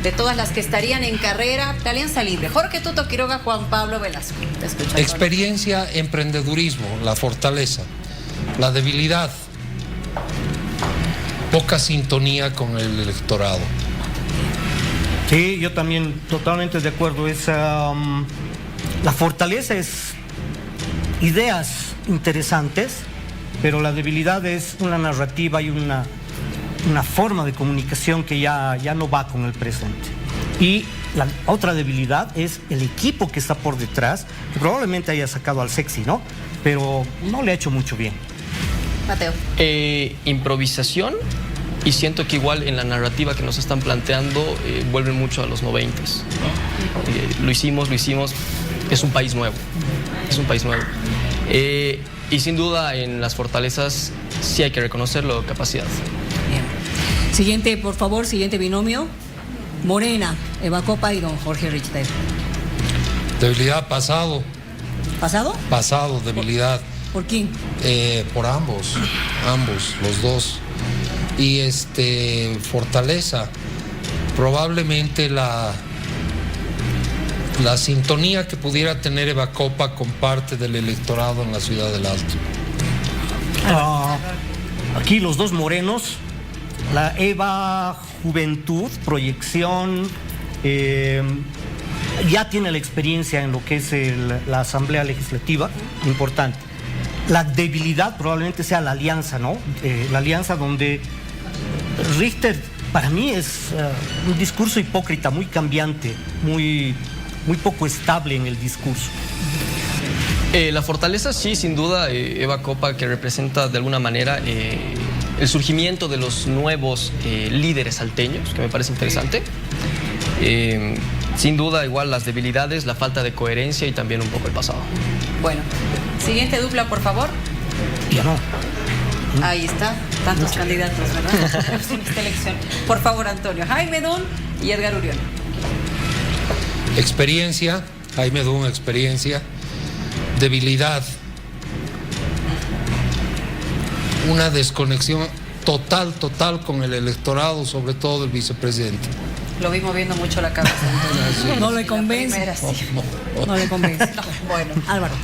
De todas las que estarían en carrera, la Alianza Libre. Jorge Tuto Quiroga, Juan Pablo Velasco. Te escucho. Experiencia, emprendedurismo, la fortaleza. La debilidad, poca sintonía con el electorado. Sí, yo también totalmente de acuerdo. La fortaleza es ideas interesantes, pero la debilidad es una narrativa y una forma de comunicación que ya no va con el presente. Y la otra debilidad es el equipo que está por detrás, que probablemente haya sacado al sexy, ¿no? Pero no le ha hecho mucho bien. Mateo. Improvisación, y siento que igual en la narrativa que nos están planteando vuelven mucho a los 90s, ¿no? Lo hicimos, es un país nuevo, y sin duda en las fortalezas sí hay que reconocerlo, capacidad. Bien. Siguiente, por favor, siguiente binomio. Morena, Eva Copa y don Jorge Richter. Debilidad, pasado. ¿Pasado? Pasado, debilidad. ¿Por quién? Por ambos, los dos. Y fortaleza, probablemente la sintonía que pudiera tener Eva Copa con parte del electorado en la ciudad del Alto. Aquí los dos morenos, la Eva Juventud, proyección, ya tiene la experiencia en lo que es la Asamblea Legislativa, importante. La debilidad probablemente sea la alianza, ¿no? La alianza donde Richter, para mí, es un discurso hipócrita, muy cambiante, muy poco estable en el discurso. La fortaleza, sí, sin duda, Eva Copa, que representa de alguna manera el surgimiento de los nuevos líderes salteños, que me parece interesante. Sin duda, igual las debilidades, la falta de coherencia y también un poco el pasado. Bueno, siguiente dupla, por favor. Ya no. Ahí está, tantos candidatos, ¿verdad? En esta elección. Por favor, Antonio. Jaime Dun y Edgar Urión. Experiencia, Jaime Dun, experiencia. Debilidad. Una desconexión total con el electorado, sobre todo el vicepresidente. Lo vi moviendo mucho la cabeza. Entonces. No le convence. No le convence. No, bueno, Álvaro.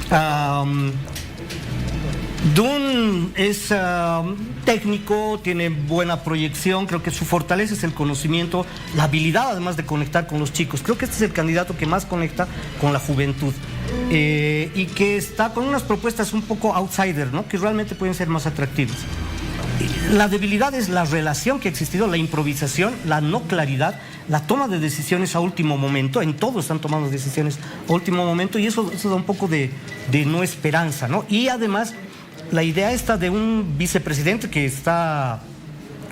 Dun es técnico, tiene buena proyección, creo que su fortaleza es el conocimiento, la habilidad además de conectar con los chicos. Creo que este es el candidato que más conecta con la juventud y que está con unas propuestas un poco outsider, ¿no? Que realmente pueden ser más atractivas. La debilidad es la relación que ha existido, la improvisación, la no claridad, la toma de decisiones a último momento. En todo están tomando decisiones a último momento y eso da un poco de no esperanza, ¿no? Y además la idea esta de un vicepresidente que está,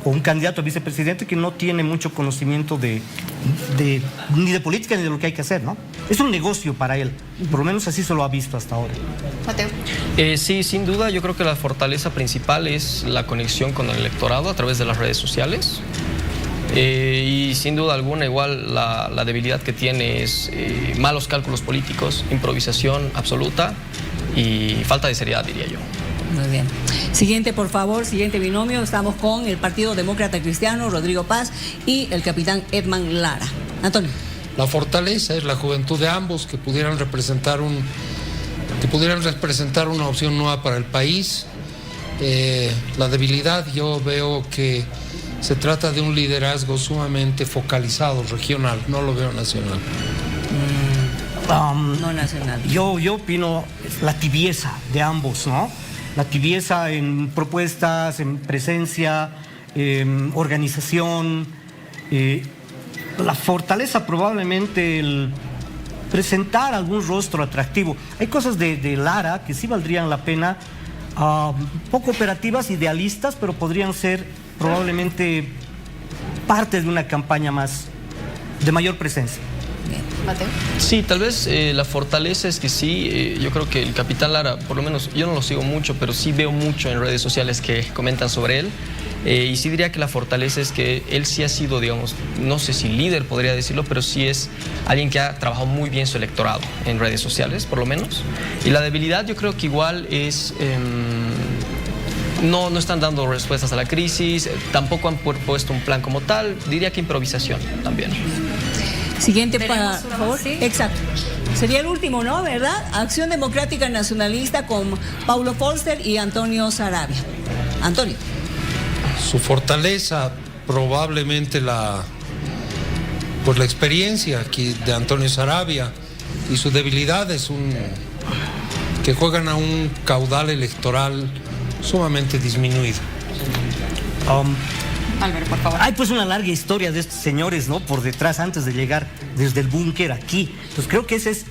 o un candidato a vicepresidente que no tiene mucho conocimiento ni de política ni de lo que hay que hacer, ¿no? Es un negocio para él, por lo menos así se lo ha visto hasta ahora. Mateo. Sí, sin duda, yo creo que la fortaleza principal es la conexión con el electorado a través de las redes sociales. Y sin duda alguna, igual la debilidad que tiene es malos cálculos políticos, improvisación absoluta y falta de seriedad, diría yo. Muy bien. Siguiente, por favor, siguiente binomio. Estamos con el Partido Demócrata Cristiano, Rodrigo Paz, y el capitán Edman Lara. Antonio. La fortaleza es la juventud de ambos, que pudieran representar una opción nueva para el país. La debilidad, yo veo que se trata de un liderazgo sumamente focalizado, regional, no lo veo nacional. No nacional. Yo opino la tibieza de ambos, ¿no? La tibieza en propuestas, en presencia, organización. La fortaleza probablemente el presentar algún rostro atractivo. Hay cosas de Lara que sí valdrían la pena, poco operativas, idealistas, pero podrían ser probablemente parte de una campaña más de mayor presencia. Bien. Mateo. Sí, tal vez la fortaleza es que sí, yo creo que el capitán Lara, por lo menos yo no lo sigo mucho, pero sí veo mucho en redes sociales que comentan sobre él. Y sí diría que la fortaleza es que él sí ha sido, digamos, no sé si líder podría decirlo, pero sí es alguien que ha trabajado muy bien su electorado en redes sociales, por lo menos. Y la debilidad yo creo que igual es... No están dando respuestas a la crisis, tampoco han puesto un plan como tal, diría que improvisación también. Siguiente, por favor. ¿Sí? Exacto. Sería el último, ¿no? ¿Verdad? Acción Democrática Nacionalista con Paulo Forster y Antonio Saravia. Antonio. Su fortaleza, probablemente la experiencia aquí de Antonio Saravia, y su debilidad es que juegan a un caudal electoral sumamente disminuido. Álvaro, por favor. Hay pues una larga historia de estos señores, ¿no? Por detrás, antes de llegar desde el búnker aquí. Entonces creo que esa es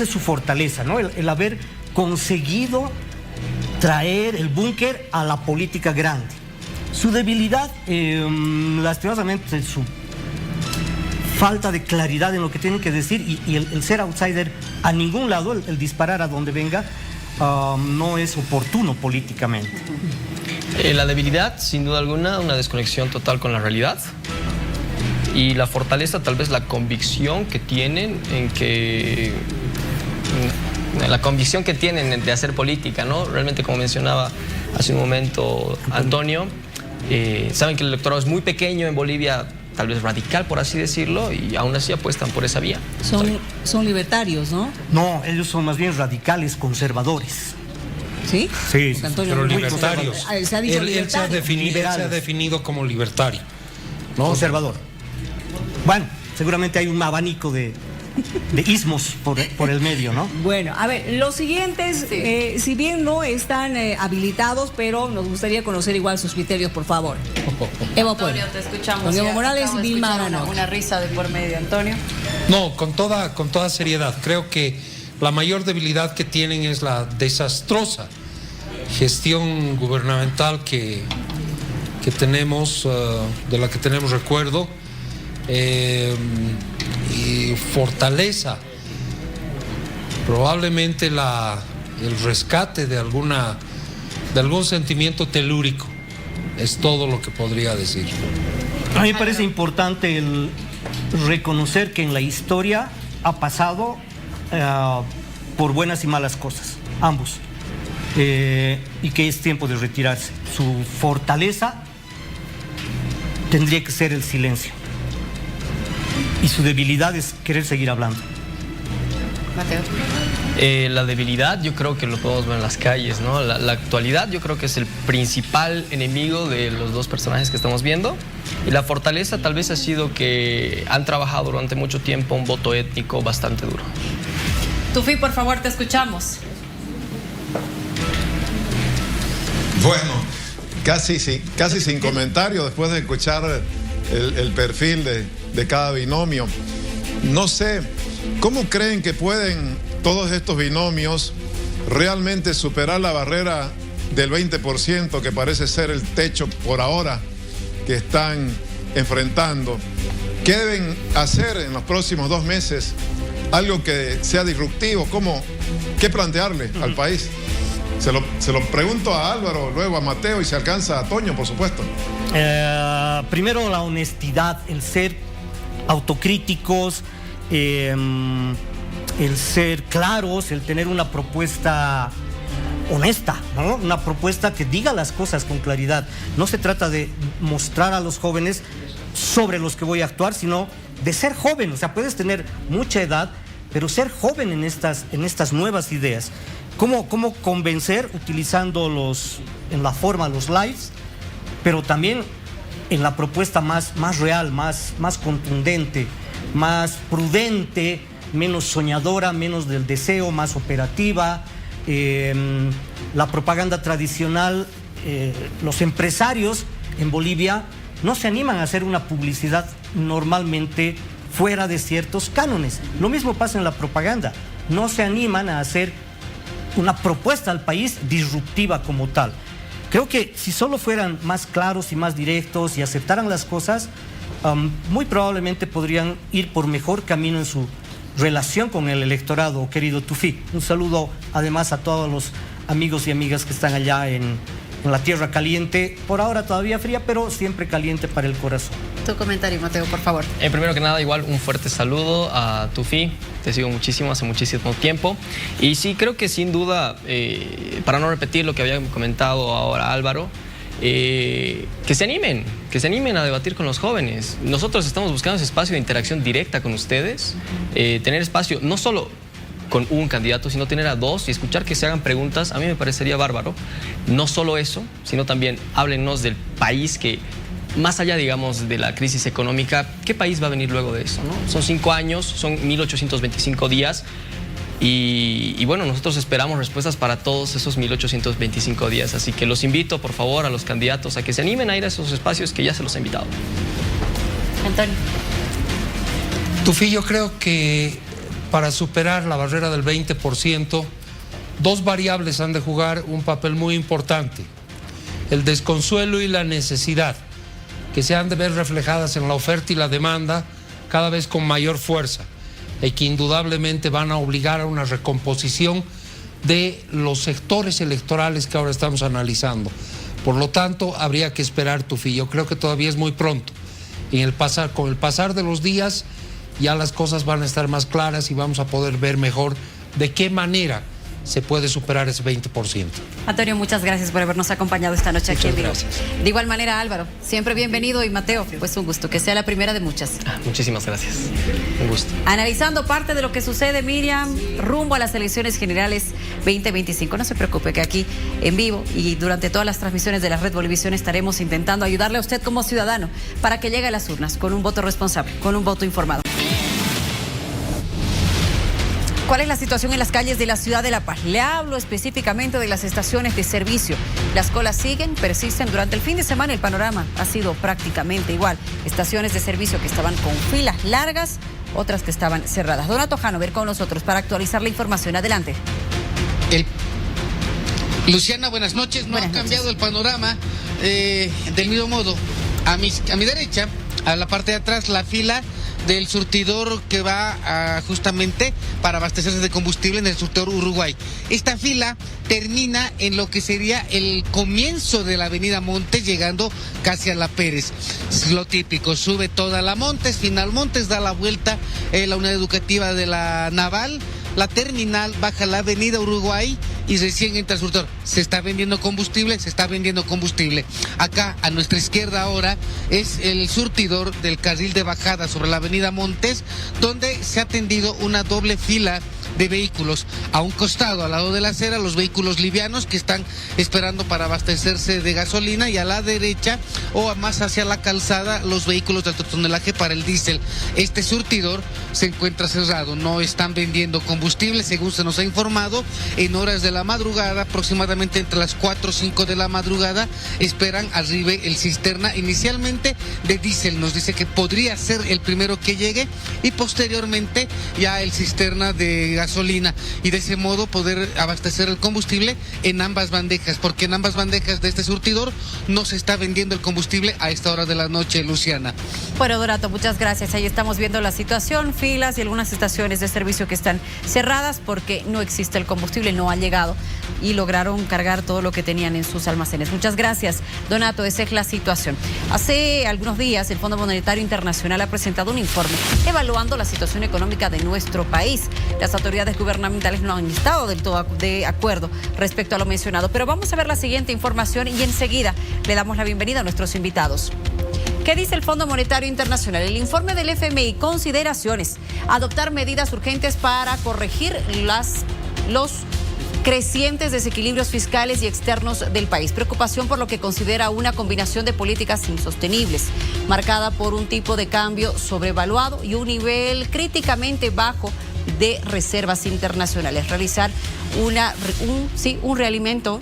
su fortaleza, ¿no? El haber conseguido traer el búnker a la política grande. Su debilidad, lastimosamente, su falta de claridad en lo que tienen que decir y el ser outsider a ningún lado, el disparar a donde venga, no es oportuno políticamente. La debilidad, sin duda alguna, una desconexión total con la realidad. Y la fortaleza, tal vez la convicción que tienen de hacer política, ¿no? Realmente, como mencionaba hace un momento Antonio, saben que el electorado es muy pequeño en Bolivia, tal vez radical, por así decirlo, y aún así apuestan por esa vía. Son libertarios, ¿no? No, ellos son más bien radicales, conservadores. ¿Sí? Sí, pero libertarios. Él se ha definido como libertario, ¿no? Conservador. Bueno, seguramente hay un abanico de ismos por el medio, ¿no? Bueno, a ver, los siguientes, si bien no están habilitados, pero nos gustaría conocer igual sus criterios, por favor. Evo Pueblo. Antonio, te escuchamos. Con Evo Morales y Vilma Arano. Una risa de por medio, Antonio. No, con toda seriedad. Creo que la mayor debilidad que tienen es la desastrosa gestión gubernamental que tenemos, de la que tenemos recuerdo. Y fortaleza, probablemente el rescate de algún sentimiento telúrico, es todo lo que podría decir. A mí me parece importante el reconocer que en la historia ha pasado por buenas y malas cosas, ambos, y que es tiempo de retirarse. Su fortaleza tendría que ser el silencio. Y su debilidad es querer seguir hablando. Mateo. La debilidad yo creo que lo podemos ver en las calles, ¿no? La actualidad yo creo que es el principal enemigo de los dos personajes que estamos viendo. Y la fortaleza tal vez ha sido que han trabajado durante mucho tiempo un voto étnico bastante duro. Tufi, por favor, te escuchamos. Bueno, casi sin comentario después de escuchar el perfil de cada binomio. No sé, ¿cómo creen que pueden todos estos binomios realmente superar la barrera del 20% que parece ser el techo por ahora que están enfrentando? ¿Qué deben hacer en los próximos 2 meses? Algo que sea disruptivo, ¿qué plantearle al país? Se lo pregunto a Álvaro, luego a Mateo y se alcanza a Toño, por supuesto. Primero la honestidad, el ser autocríticos, el ser claros, el tener una propuesta honesta, ¿no? Una propuesta que diga las cosas con claridad. No se trata de mostrar a los jóvenes sobre los que voy a actuar, sino de ser joven. O sea, puedes tener mucha edad, pero ser joven en estas nuevas ideas. ¿Cómo convencer? Utilizando en la forma los lives, pero también en la propuesta más real, más contundente, más prudente, menos soñadora, menos del deseo, más operativa. La propaganda tradicional, los empresarios en Bolivia no se animan a hacer una publicidad normalmente fuera de ciertos cánones. Lo mismo pasa en la propaganda. No se animan a hacer una propuesta al país disruptiva como tal. Creo que si solo fueran más claros y más directos y aceptaran las cosas, muy probablemente podrían ir por mejor camino en su relación con el electorado, querido Tufí. Un saludo además a todos los amigos y amigas que están allá en la tierra caliente, por ahora todavía fría, pero siempre caliente para el corazón. Tu comentario, Mateo, por favor. Primero que nada, igual un fuerte saludo a Tufí. Te sigo muchísimo, hace muchísimo tiempo. Y sí, creo que sin duda, para no repetir lo que había comentado ahora Álvaro, que se animen a debatir con los jóvenes. Nosotros estamos buscando ese espacio de interacción directa con ustedes, tener espacio no solo con un candidato, sino tener a dos y escuchar que se hagan preguntas. A mí me parecería bárbaro. No solo eso, sino también háblennos del país que, más allá, digamos, de la crisis económica, ¿qué país va a venir luego de eso, ¿no? Son 5 años, son 1825 días y bueno, nosotros esperamos respuestas para todos esos 1825 días. Así que los invito, por favor, a los candidatos a que se animen a ir a esos espacios que ya se los he invitado. Antonio. Tufí, yo creo que para superar la barrera del 20%, 2 variables han de jugar un papel muy importante: el desconsuelo y la necesidad, que se han de ver reflejadas en la oferta y la demanda cada vez con mayor fuerza, y que indudablemente van a obligar a una recomposición de los sectores electorales que ahora estamos analizando. Por lo tanto, habría que esperar, Tufí. Yo creo que todavía es muy pronto. Con el pasar de los días, ya las cosas van a estar más claras y vamos a poder ver mejor de qué manera se puede superar ese 20%. Antonio, muchas gracias por habernos acompañado esta noche aquí en Vivo. De igual manera, Álvaro, siempre bienvenido, y Mateo, pues un gusto, que sea la primera de muchas. Muchísimas gracias, un gusto. Analizando parte de lo que sucede, Miriam, rumbo a las elecciones generales 2025. No se preocupe que aquí en vivo y durante todas las transmisiones de la Red Bolivisión estaremos intentando ayudarle a usted como ciudadano para que llegue a las urnas con un voto responsable, con un voto informado. ¿Cuál es la situación en las calles de la ciudad de La Paz? Le hablo específicamente de las estaciones de servicio. Las colas siguen, persisten. Durante el fin de semana el panorama ha sido prácticamente igual. Estaciones de servicio que estaban con filas largas, otras que estaban cerradas. Donato Hanover con nosotros para actualizar la información. Adelante. Luciana, buenas noches. No ha cambiado el panorama del mismo modo. A mi derecha, a la parte de atrás, la fila del surtidor que va justamente para abastecerse de combustible en el surtidor Uruguay. Esta fila termina en lo que sería el comienzo de la avenida Montes, llegando casi a la Pérez. Es lo típico, sube toda la Montes, final Montes, da la vuelta la unidad educativa de la Naval, la terminal, baja la avenida Uruguay y recién entra el surtidor. Se está vendiendo combustible, Acá a nuestra izquierda ahora es el surtidor del carril de bajada sobre la avenida Montes, donde se ha tendido una doble fila de vehículos. A un costado, al lado de la acera, los vehículos livianos que están esperando para abastecerse de gasolina, y a la derecha o más hacia la calzada, los vehículos de alto tonelaje para el diésel. Este surtidor se encuentra cerrado, no están vendiendo combustible, según se nos ha informado. En horas de la madrugada, aproximadamente entre las 4 o 5 de la madrugada, esperan arribe el cisterna, inicialmente de diésel. Nos dice que podría ser el primero que llegue y posteriormente ya el cisterna de gasolina, y de ese modo poder abastecer el combustible en ambas bandejas, porque en ambas bandejas de este surtidor no se está vendiendo el combustible a esta hora de la noche, Luciana. Bueno, Donato, muchas gracias. Ahí estamos viendo la situación, filas y algunas estaciones de servicio que están cerradas porque no existe el combustible, no ha llegado y lograron cargar todo lo que tenían en sus almacenes. Muchas gracias, Donato. Esa es la situación. Hace algunos días el Fondo Monetario Internacional ha presentado un informe evaluando la situación económica de nuestro país. Las autoridades gubernamentales no han estado del todo de acuerdo respecto a lo mencionado, pero vamos a ver la siguiente información y enseguida le damos la bienvenida a nuestros invitados. ¿Qué dice el Fondo Monetario Internacional? El informe del FMI, consideraciones: adoptar medidas urgentes para corregir los crecientes desequilibrios fiscales y externos del país. Preocupación por lo que considera una combinación de políticas insostenibles, marcada por un tipo de cambio sobrevaluado y un nivel críticamente bajo de reservas internacionales. Realizar un realimento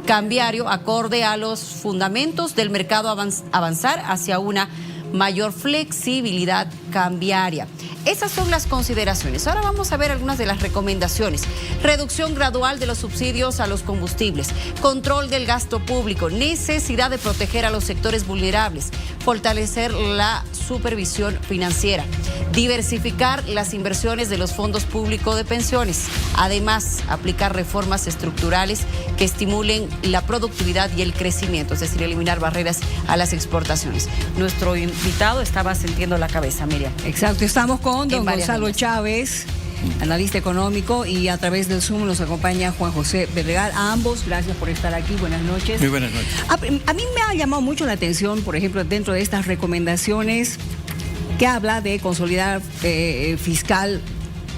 cambiario acorde a los fundamentos del mercado, avanzar hacia una mayor flexibilidad cambiaria. Esas son las consideraciones. Ahora vamos a ver algunas de las recomendaciones. Reducción gradual de los subsidios a los combustibles, control del gasto público, necesidad de proteger a los sectores vulnerables, fortalecer la supervisión financiera, diversificar las inversiones de los fondos públicos de pensiones. Además, aplicar reformas estructurales que estimulen la productividad y el crecimiento, es decir, eliminar barreras a las exportaciones. Nuestro invitado estaba sintiendo la cabeza, Miriam. Exacto, estamos con don Gonzalo Chávez, analista económico, y a través del Zoom nos acompaña Juan José Bedregal. A ambos, gracias por estar aquí. Buenas noches. Muy buenas noches. A mí me ha llamado mucho la atención, por ejemplo, dentro de estas recomendaciones que habla de consolidar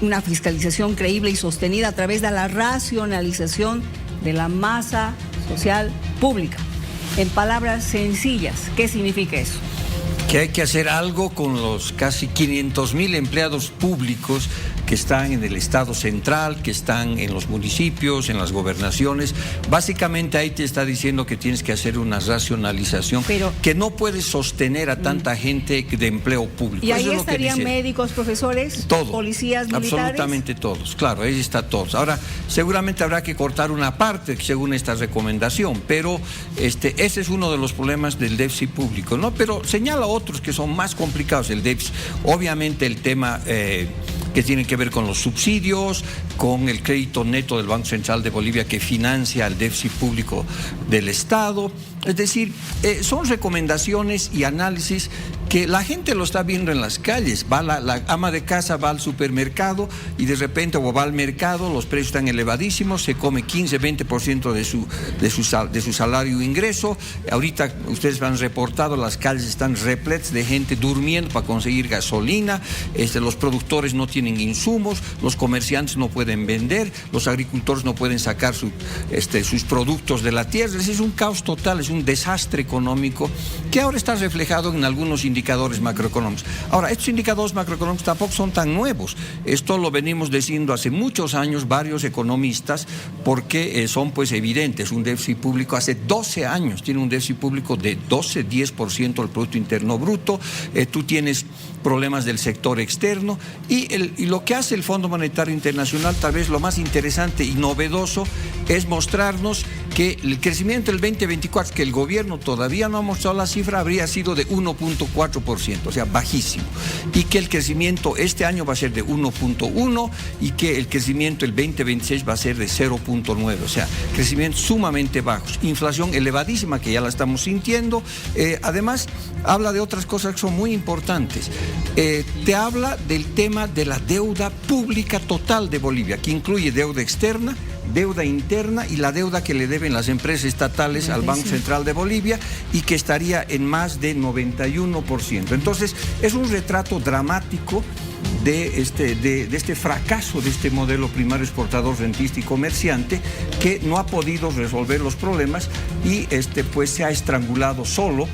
una fiscalización creíble y sostenida a través de la racionalización de la masa social pública. En palabras sencillas, ¿qué significa eso? Que hay que hacer algo con los casi 500,000 empleados públicos que están en el Estado central, que están en los municipios, en las gobernaciones. Básicamente ahí te está diciendo que tienes que hacer una racionalización, pero que no puedes sostener a tanta gente de empleo público. ¿Y ahí estarían médicos, profesores, policías, militares? Absolutamente todos, claro, ahí está todos. Ahora, seguramente habrá que cortar una parte según esta recomendación, pero ese es uno de los problemas del déficit público, ¿no? Pero señala otros que son más complicados el déficit. Obviamente el tema que tiene que ver con los subsidios, con el crédito neto del Banco Central de Bolivia que financia el déficit público del Estado. Es decir, son recomendaciones y análisis que la gente lo está viendo en las calles. Va la ama de casa va al supermercado y de repente o va al mercado, los precios están elevadísimos, se come 15-20% de su salario o ingreso. Ahorita ustedes han reportado, las calles están repletas de gente durmiendo para conseguir gasolina, los productores no tienen insumos, los comerciantes no pueden vender, los agricultores no pueden sacar sus productos de la tierra. Es un caos total, es un desastre económico que ahora está reflejado en algunos indicadores macroeconómicos. Ahora, estos indicadores macroeconómicos tampoco son tan nuevos. Esto lo venimos diciendo hace muchos años varios economistas, porque son pues evidentes. Un déficit público hace 12 años tiene un déficit público de 12-10% del Producto Interno Bruto. Tú tienes problemas del sector externo y lo que hace el Fondo Monetario Internacional, tal vez lo más interesante y novedoso, es mostrarnos que el crecimiento del 2024, que el gobierno todavía no ha mostrado la cifra, habría sido de 1.4%, o sea, bajísimo, y que el crecimiento este año va a ser de 1.1% y que el crecimiento el 2026 va a ser de 0.9%, o sea, crecimientos sumamente bajos, inflación elevadísima que ya la estamos sintiendo. Además, habla de otras cosas que son muy importantes. Te habla del tema de la deuda pública total de Bolivia, que incluye deuda externa, deuda interna y la deuda que le deben las empresas estatales al Banco Central de Bolivia, y que estaría en más de 91%. Entonces, es un retrato dramático de este fracaso de este modelo primario exportador, rentista y comerciante, que no ha podido resolver los problemas y pues se ha estrangulado solo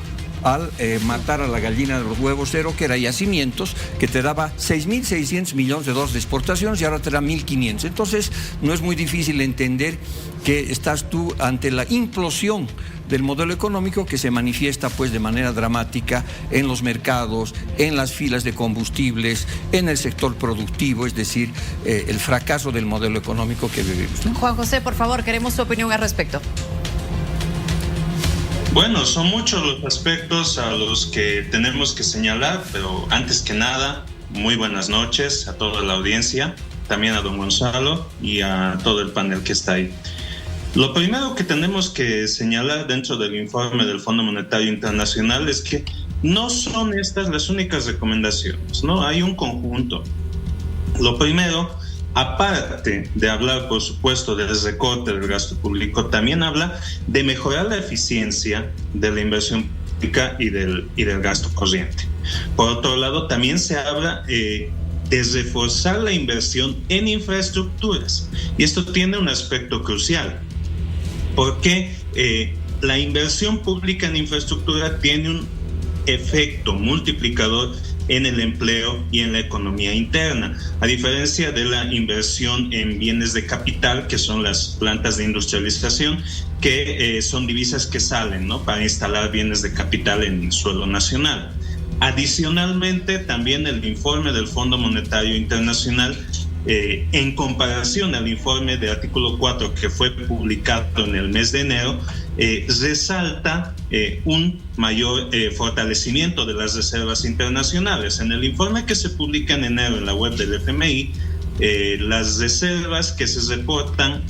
al matar a la gallina de los huevos cero, que era Yacimientos, que te daba 6.600 millones de dólares de exportaciones y ahora te da 1.500. Entonces, no es muy difícil entender que estás tú ante la implosión del modelo económico, que se manifiesta pues de manera dramática en los mercados, en las filas de combustibles, en el sector productivo, es decir, el fracaso del modelo económico que vivimos, ¿no? Juan José, por favor, queremos tu opinión al respecto. Bueno, son muchos los aspectos a los que tenemos que señalar, pero antes que nada, muy buenas noches a toda la audiencia, también a don Gonzalo y a todo el panel que está ahí. Lo primero que tenemos que señalar dentro del informe del Fondo Monetario Internacional es que no son estas las únicas recomendaciones, ¿no? Hay un conjunto. Lo primero, aparte de hablar, por supuesto, del recorte del gasto público, también habla de mejorar la eficiencia de la inversión pública y del gasto corriente. Por otro lado, también se habla de reforzar la inversión en infraestructuras. Y esto tiene un aspecto crucial, porque la inversión pública en infraestructura tiene un efecto multiplicador en el empleo y en la economía interna, a diferencia de la inversión en bienes de capital, que son las plantas de industrialización, que son divisas que salen, ¿no?, para instalar bienes de capital en el suelo nacional. Adicionalmente, también el informe del Fondo Monetario Internacional, en comparación al informe del artículo 4 que fue publicado en el mes de enero, resalta un mayor fortalecimiento de las reservas internacionales. En el informe que se publica en enero en la web del FMI, las reservas que se reportan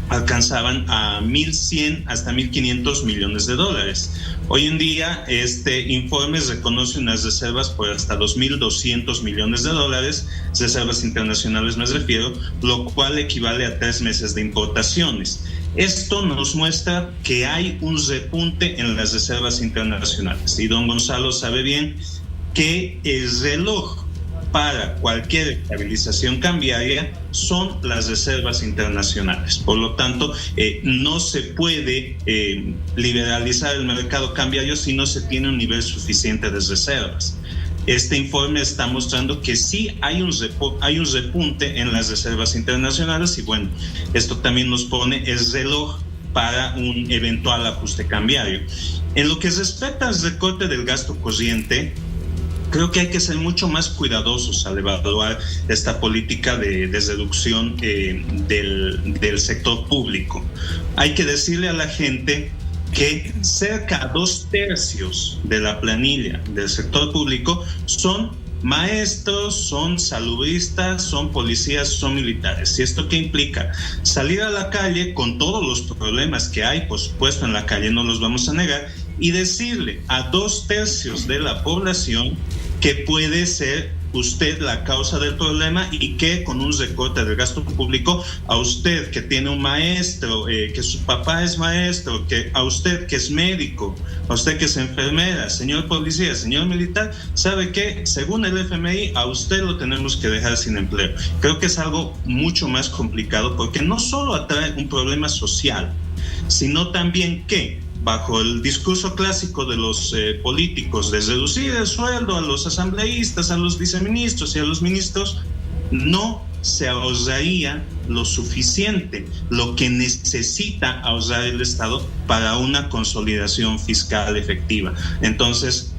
alcanzaban a 1.100 hasta 1.500 millones de dólares. Hoy en día este informe reconoce unas reservas por hasta 2.200 millones de dólares, reservas internacionales me refiero, lo cual equivale a 3 meses de importaciones. Esto nos muestra que hay un repunte en las reservas internacionales y don Gonzalo sabe bien que el reloj para cualquier estabilización cambiaria son las reservas internacionales. Por lo tanto, no se puede liberalizar el mercado cambiario si no se tiene un nivel suficiente de reservas. Este informe está mostrando que sí hay un repunte en las reservas internacionales y bueno, esto también nos pone el reloj para un eventual ajuste cambiario. En lo que respecta al recorte del gasto corriente, creo que hay que ser mucho más cuidadosos al evaluar esta política de reducción del sector público. Hay que decirle a la gente que cerca de 2/3 de la planilla del sector público son maestros, son salubristas, son policías, son militares. ¿Y esto qué implica? Salir a la calle con todos los problemas que hay, por supuesto, en la calle, no los vamos a negar, y decirle a 2/3 de la población que puede ser usted la causa del problema y que con un recorte del gasto público, a usted que tiene un maestro, que su papá es maestro, que a usted que es médico, a usted que es enfermera, señor policía, señor militar, ¿sabe qué? Según el FMI, a usted lo tenemos que dejar sin empleo. Creo que es algo mucho más complicado porque no solo atrae un problema social, sino también que bajo el discurso clásico de los políticos de reducir el sueldo a los asambleístas, a los viceministros y a los ministros, no se ahorraría lo suficiente, lo que necesita ahorrar el Estado para una consolidación fiscal efectiva. Entonces,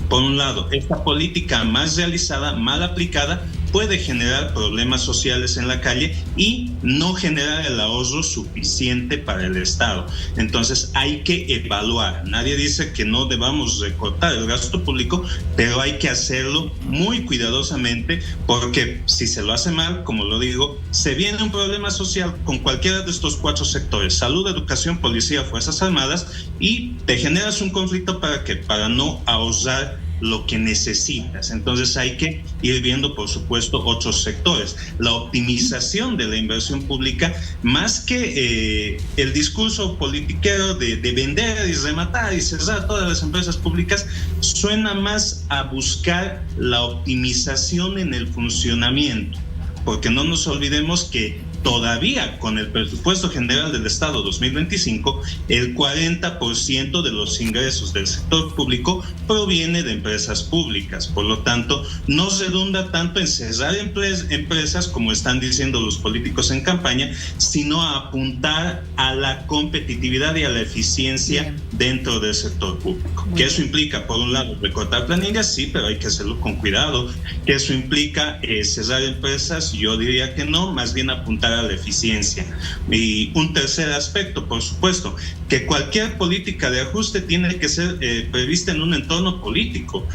por un lado, esta política más realizada, mal aplicada, puede generar problemas sociales en la calle y no generar el ahorro suficiente para el Estado. Entonces hay que evaluar. Nadie dice que no debamos recortar el gasto público, pero hay que hacerlo muy cuidadosamente porque si se lo hace mal, como lo digo, se viene un problema social con cualquiera de estos 4 sectores: salud, educación, policía, fuerzas armadas, y te generas un conflicto para no ahorrar lo que necesitas. Entonces hay que ir viendo, por supuesto, otros sectores. La optimización de la inversión pública, más que el discurso politiquero de vender y rematar y cerrar todas las empresas públicas, suena más a buscar la optimización en el funcionamiento, porque no nos olvidemos que todavía con el presupuesto general del Estado 2025, el 40% de los ingresos del sector público proviene de empresas públicas. Por lo tanto, no redunda tanto en cerrar empresas, como están diciendo los políticos en campaña, sino a apuntar a la competitividad y a la eficiencia dentro del sector público. Que eso implica, por un lado, recortar planillas, sí, pero hay que hacerlo con cuidado. Que eso implica cerrar empresas, yo diría que no, más bien apuntar a la eficiencia. Y un tercer aspecto, por supuesto, que cualquier política de ajuste tiene que ser prevista en un entorno político.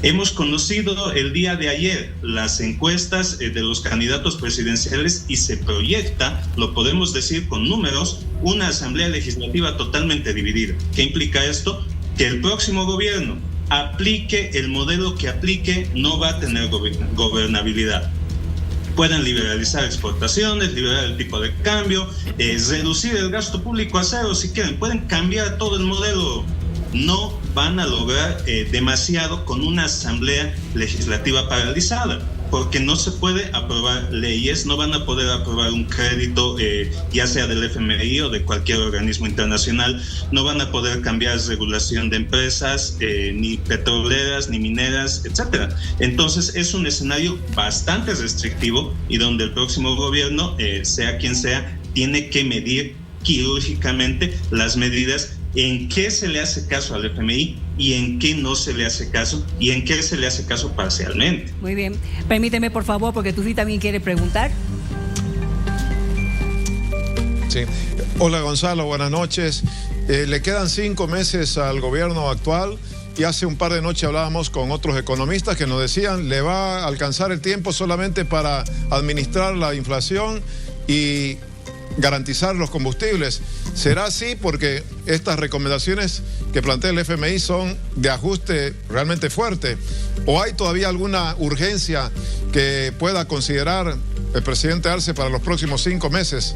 Hemos conocido el día de ayer las encuestas de los candidatos presidenciales y se proyecta, lo podemos decir con números, una asamblea legislativa totalmente dividida. ¿Qué implica esto? Que el próximo gobierno aplique el modelo que aplique, no va a tener gobernabilidad. Pueden liberalizar exportaciones, liberar el tipo de cambio, reducir el gasto público a cero si quieren, pueden cambiar todo el modelo. No van a lograr demasiado con una asamblea legislativa paralizada, porque no se puede aprobar leyes, no van a poder aprobar un crédito, ya sea del FMI o de cualquier organismo internacional, no van a poder cambiar regulación de empresas, ni petroleras, ni mineras, etcétera. Entonces es un escenario bastante restrictivo y donde el próximo gobierno, sea quien sea, tiene que medir quirúrgicamente las medidas en qué se le hace caso al FMI y en qué no se le hace caso y en qué se le hace caso parcialmente. Muy bien. Permíteme, por favor, porque tú sí también quieres preguntar. Sí. Hola Gonzalo, buenas noches. Le quedan 5 meses al gobierno actual y hace un par de noches hablábamos con otros economistas que nos decían le va a alcanzar el tiempo solamente para administrar la inflación y garantizar los combustibles. ¿Será así? Porque estas recomendaciones que plantea el FMI son de ajuste realmente fuerte. ¿O hay todavía alguna urgencia que pueda considerar el presidente Arce para los próximos 5 meses?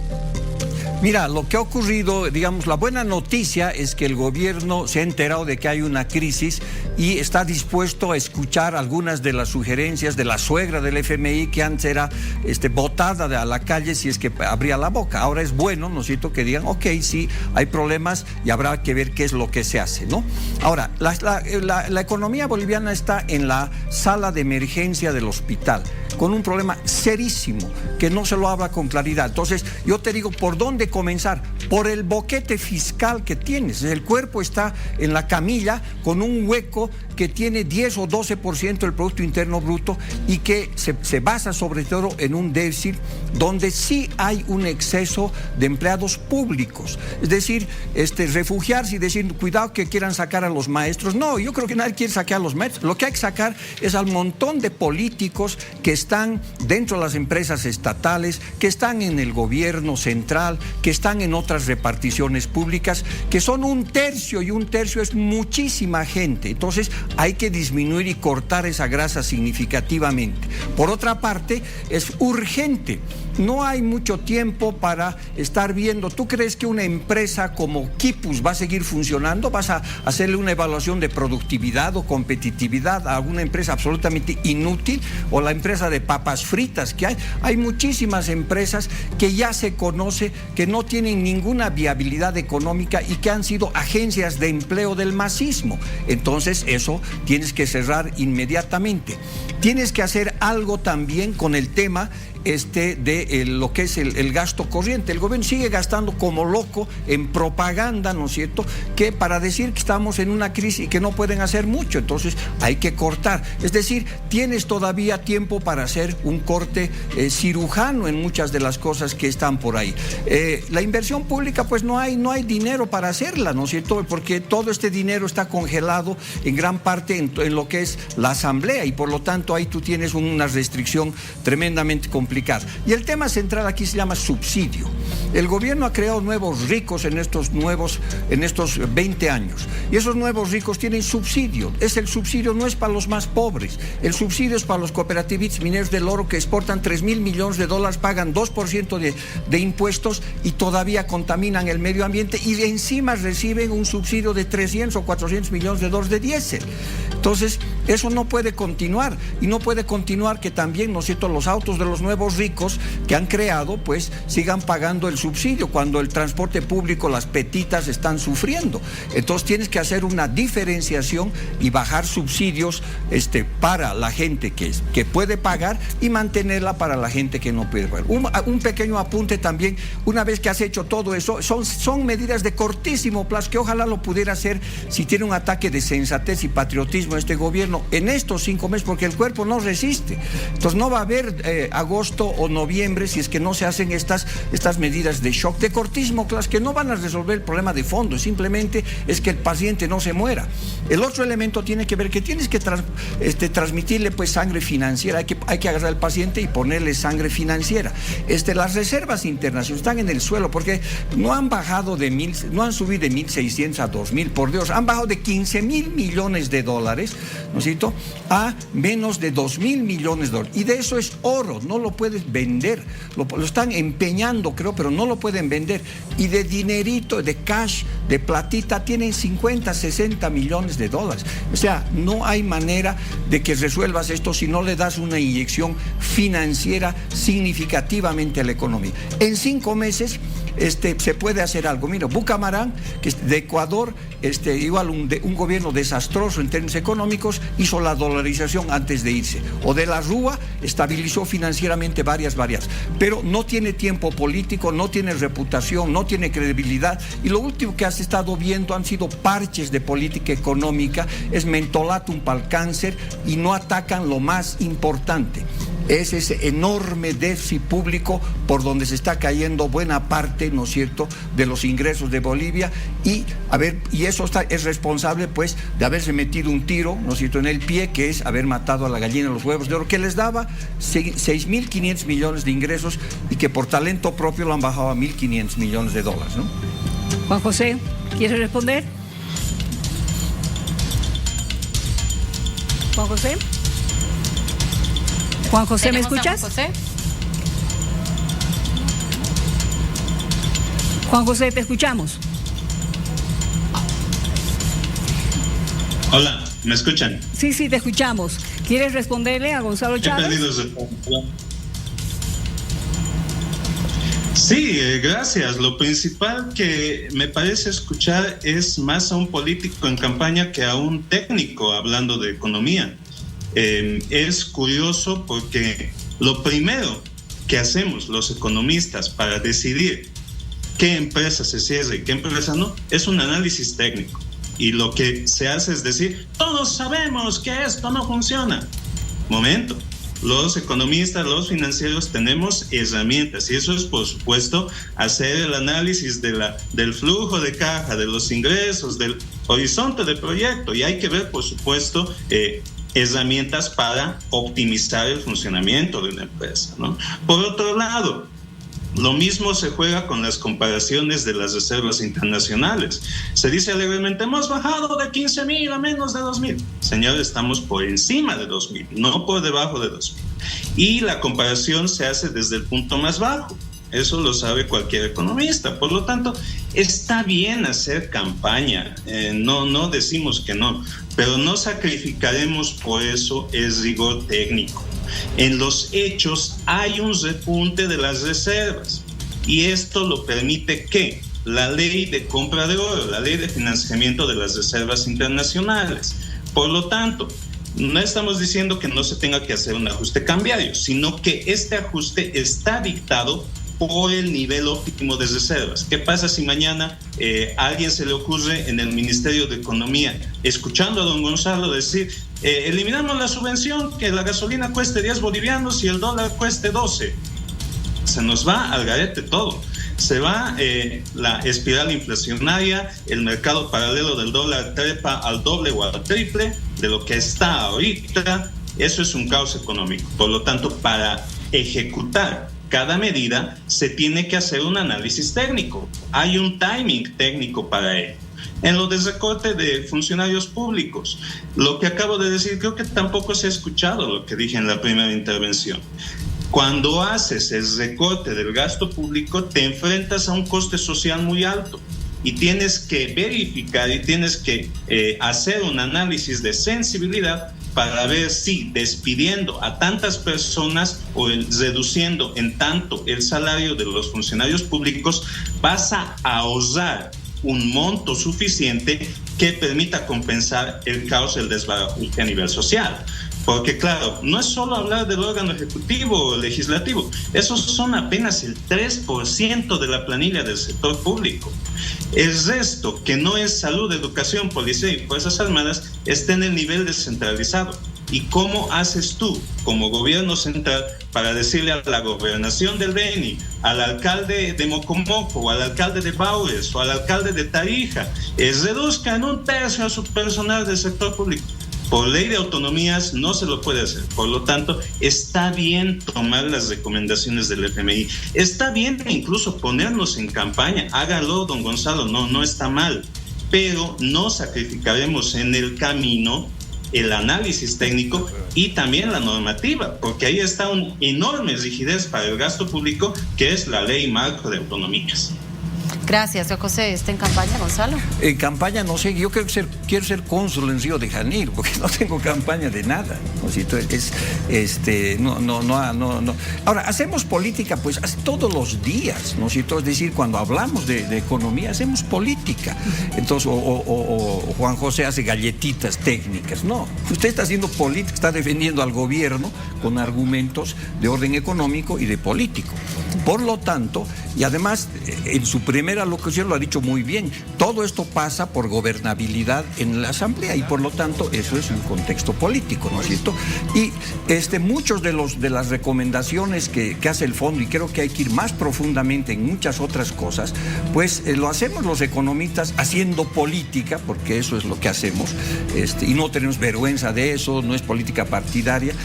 Mira, lo que ha ocurrido, digamos, la buena noticia es que el gobierno se ha enterado de que hay una crisis y está dispuesto a escuchar algunas de las sugerencias de la suegra del FMI que antes era botada a la calle si es que abría la boca. Ahora es bueno, ¿no es cierto?, que digan, ok, sí, hay problemas y habrá que ver qué es lo que se hace, ¿no? Ahora, la economía boliviana está en la sala de emergencia del hospital con un problema serísimo que no se lo habla con claridad. Entonces, yo te digo, ¿por dónde comenzar? Por el boquete fiscal que tienes. El cuerpo está en la camilla con un hueco que tiene 10 o 12% del Producto Interno Bruto y que se basa sobre todo en un déficit donde sí hay un exceso de empleados públicos. Es decir, refugiarse y decir, cuidado que quieran sacar a los maestros. No, yo creo que nadie quiere sacar a los maestros. Lo que hay que sacar es al montón de políticos que están dentro de las empresas estatales, que están en el gobierno central, que están en otras reparticiones públicas, que son 1/3 y 1/3 es muchísima gente. Entonces hay que disminuir y cortar esa grasa significativamente. Por otra parte, es urgente. No hay mucho tiempo para estar viendo. ¿Tú crees que una empresa como Quipus va a seguir funcionando? ¿Vas a hacerle una evaluación de productividad o competitividad a alguna empresa absolutamente inútil? ¿O la empresa de papas fritas que hay? Hay muchísimas empresas que ya se conoce que no tienen ninguna viabilidad económica y que han sido agencias de empleo del masismo. Entonces eso tienes que cerrar inmediatamente. Tienes que hacer algo también con el tema de lo que es el gasto corriente. El gobierno sigue gastando como loco en propaganda, ¿no es cierto?, que para decir que estamos en una crisis y que no pueden hacer mucho, entonces hay que cortar. Es decir, tienes todavía tiempo para hacer un corte cirujano en muchas de las cosas que están por ahí. La inversión pública, pues no hay dinero para hacerla, ¿no es cierto?, porque todo este dinero está congelado en gran parte en lo que es la asamblea y por lo tanto ahí tú tienes una restricción tremendamente complicada. Y el tema central aquí se llama subsidio. El gobierno ha creado nuevos ricos en estos 20 años. Y esos nuevos ricos tienen subsidio. El subsidio no es para los más pobres. El subsidio es para los cooperativistas mineros del oro que exportan $3,000 millones, pagan 2% de impuestos y todavía contaminan el medio ambiente y encima reciben un subsidio de 300 o 400 millones de dólares de diésel. Entonces, eso no puede continuar. Y no puede continuar que también, ¿no es cierto?, los autos de los nuevos ricos que han creado, pues sigan pagando el subsidio cuando el transporte público, las petitas están sufriendo. Entonces tienes que hacer una diferenciación y bajar subsidios para la gente que puede pagar y mantenerla para la gente que no puede pagar. Un pequeño apunte también, una vez que has hecho todo eso, son medidas de cortísimo plazo que ojalá lo pudiera hacer si tiene un ataque de sensatez y patriotismo este gobierno en estos 5 meses, porque el cuerpo no resiste. Entonces no va a haber agosto o noviembre si es que no se hacen estas medidas de shock, de cortísimo plazo, que no van a resolver el problema de fondo, simplemente es que el paciente no se muera. El otro elemento tiene que ver que tienes que transmitirle pues sangre financiera, hay que agarrar al paciente y ponerle sangre financiera. Las reservas internacionales están en el suelo porque no han bajado no han subido de 1.600 a 2.000, por Dios, han bajado de 15.000 millones de dólares, ¿no es cierto?, a menos de 2.000 millones de dólares. Y de eso es oro, no lo puedes vender, lo están empeñando, creo, pero no lo pueden vender. Y de dinerito, de cash, de platita, tienen 50, 60 millones de dólares. O sea, no hay manera de que resuelvas esto si no le das una inyección financiera significativamente a la economía. En 5 meses se puede hacer algo. Mira, Bucamarán, que es de Ecuador, igual un gobierno desastroso en términos económicos, hizo la dolarización antes de irse. O de la Rúa estabilizó financieramente seguramente varias variables, pero no tiene tiempo político, no tiene reputación, no tiene credibilidad, y lo último que has estado viendo han sido parches de política económica, es mentolatum pal cáncer, y no atacan lo más importante. Es ese enorme déficit público por donde se está cayendo buena parte, ¿no es cierto?, de los ingresos de Bolivia, y eso es responsable, pues, de haberse metido un tiro, ¿no es cierto?, en el pie, que es haber matado a la gallina de los huevos de oro, que les daba 6.500 millones de ingresos y que por talento propio lo han bajado a 1.500 millones de dólares, ¿no? Juan José, ¿quiere responder? Juan José. Juan José, ¿me escuchas? Juan José. Juan José, te escuchamos. Hola, ¿me escuchan? Sí, te escuchamos. ¿Quieres responderle a Gonzalo Chávez? Sí, gracias. Lo principal que me parece escuchar es más a un político en campaña que a un técnico hablando de economía. Es curioso porque lo primero que hacemos los economistas para decidir qué empresa se cierra y qué empresa no, es un análisis técnico. Y lo que se hace es decir, todos sabemos que esto no funciona. Momento. Los economistas, los financieros tenemos herramientas, y eso es, por supuesto, hacer el análisis del flujo de caja, de los ingresos, del horizonte de proyecto, y hay que ver, por supuesto, herramientas para optimizar el funcionamiento de una empresa, ¿no? Por otro lado, lo mismo se juega con las comparaciones de las reservas internacionales. Se dice alegremente, hemos bajado de 15.000 a menos de 2.000. Señores, estamos por encima de 2.000, no por debajo de 2.000. Y la comparación se hace desde el punto más bajo. Eso lo sabe cualquier economista. Por lo tanto, está bien hacer campaña. No decimos que no, pero no sacrificaremos por eso el rigor técnico. En los hechos hay un repunte de las reservas, y esto lo permite ¿qué? La ley de compra de oro, la ley de financiamiento de las reservas internacionales. Por lo tanto, no estamos diciendo que no se tenga que hacer un ajuste cambiario, sino que este ajuste está dictado por el nivel óptimo de reservas. ¿Qué pasa si mañana a alguien se le ocurre en el Ministerio de Economía, escuchando a don Gonzalo decir, eliminamos la subvención, que la gasolina cueste 10 bolivianos y el dólar cueste 12? Se nos va al garete todo. Se va la espiral inflacionaria, el mercado paralelo del dólar trepa al doble o al triple de lo que está ahorita. Eso es un caos económico. Por lo tanto, para ejecutar cada medida se tiene que hacer un análisis técnico. Hay un timing técnico para ello. En lo de recorte de funcionarios públicos, lo que acabo de decir, creo que tampoco se ha escuchado lo que dije en la primera intervención. Cuando haces el recorte del gasto público, te enfrentas a un coste social muy alto y tienes que verificar y tienes que hacer un análisis de sensibilidad para ver si despidiendo a tantas personas o reduciendo en tanto el salario de los funcionarios públicos vas a ahorrar un monto suficiente que permita compensar el caos del desbarajuste a nivel social. Porque claro, no es solo hablar del órgano ejecutivo o legislativo, esos son apenas el 3% de la planilla del sector público. El resto, que no es salud, educación, policía y fuerzas armadas, está en el nivel descentralizado. ¿Y cómo haces tú, como gobierno central, para decirle a la gobernación del Beni, al alcalde de Mocomoco, o al alcalde de Baures, o al alcalde de Tarija, reduzca en 1/3 a su personal del sector público? Por ley de autonomías no se lo puede hacer. Por lo tanto, está bien tomar las recomendaciones del FMI. Está bien incluso ponernos en campaña. Hágalo, don Gonzalo, no está mal. Pero no sacrificaremos en el camino el análisis técnico y también la normativa, porque ahí está una enorme rigidez para el gasto público, que es la ley marco de autonomías. Gracias, José. ¿Está en campaña, Gonzalo? En campaña no sé, yo quiero ser cónsul en Río de Janeiro, porque no tengo campaña de nada, ¿no? No. Ahora, hacemos política pues todos los días, ¿no? Es decir, cuando hablamos de economía, hacemos política. Entonces, o Juan José hace galletitas técnicas. No, usted está haciendo política, está defendiendo al gobierno con argumentos de orden económico y de político. Por lo tanto, y además, en su primera locución lo ha dicho muy bien, todo esto pasa por gobernabilidad en la Asamblea y por lo tanto eso es un contexto político, ¿no es cierto? Y muchos de las recomendaciones que hace el fondo, y creo que hay que ir más profundamente en muchas otras cosas, pues lo hacemos los economistas haciendo política, porque eso es lo que hacemos, y no tenemos vergüenza de eso, no es política partidaria,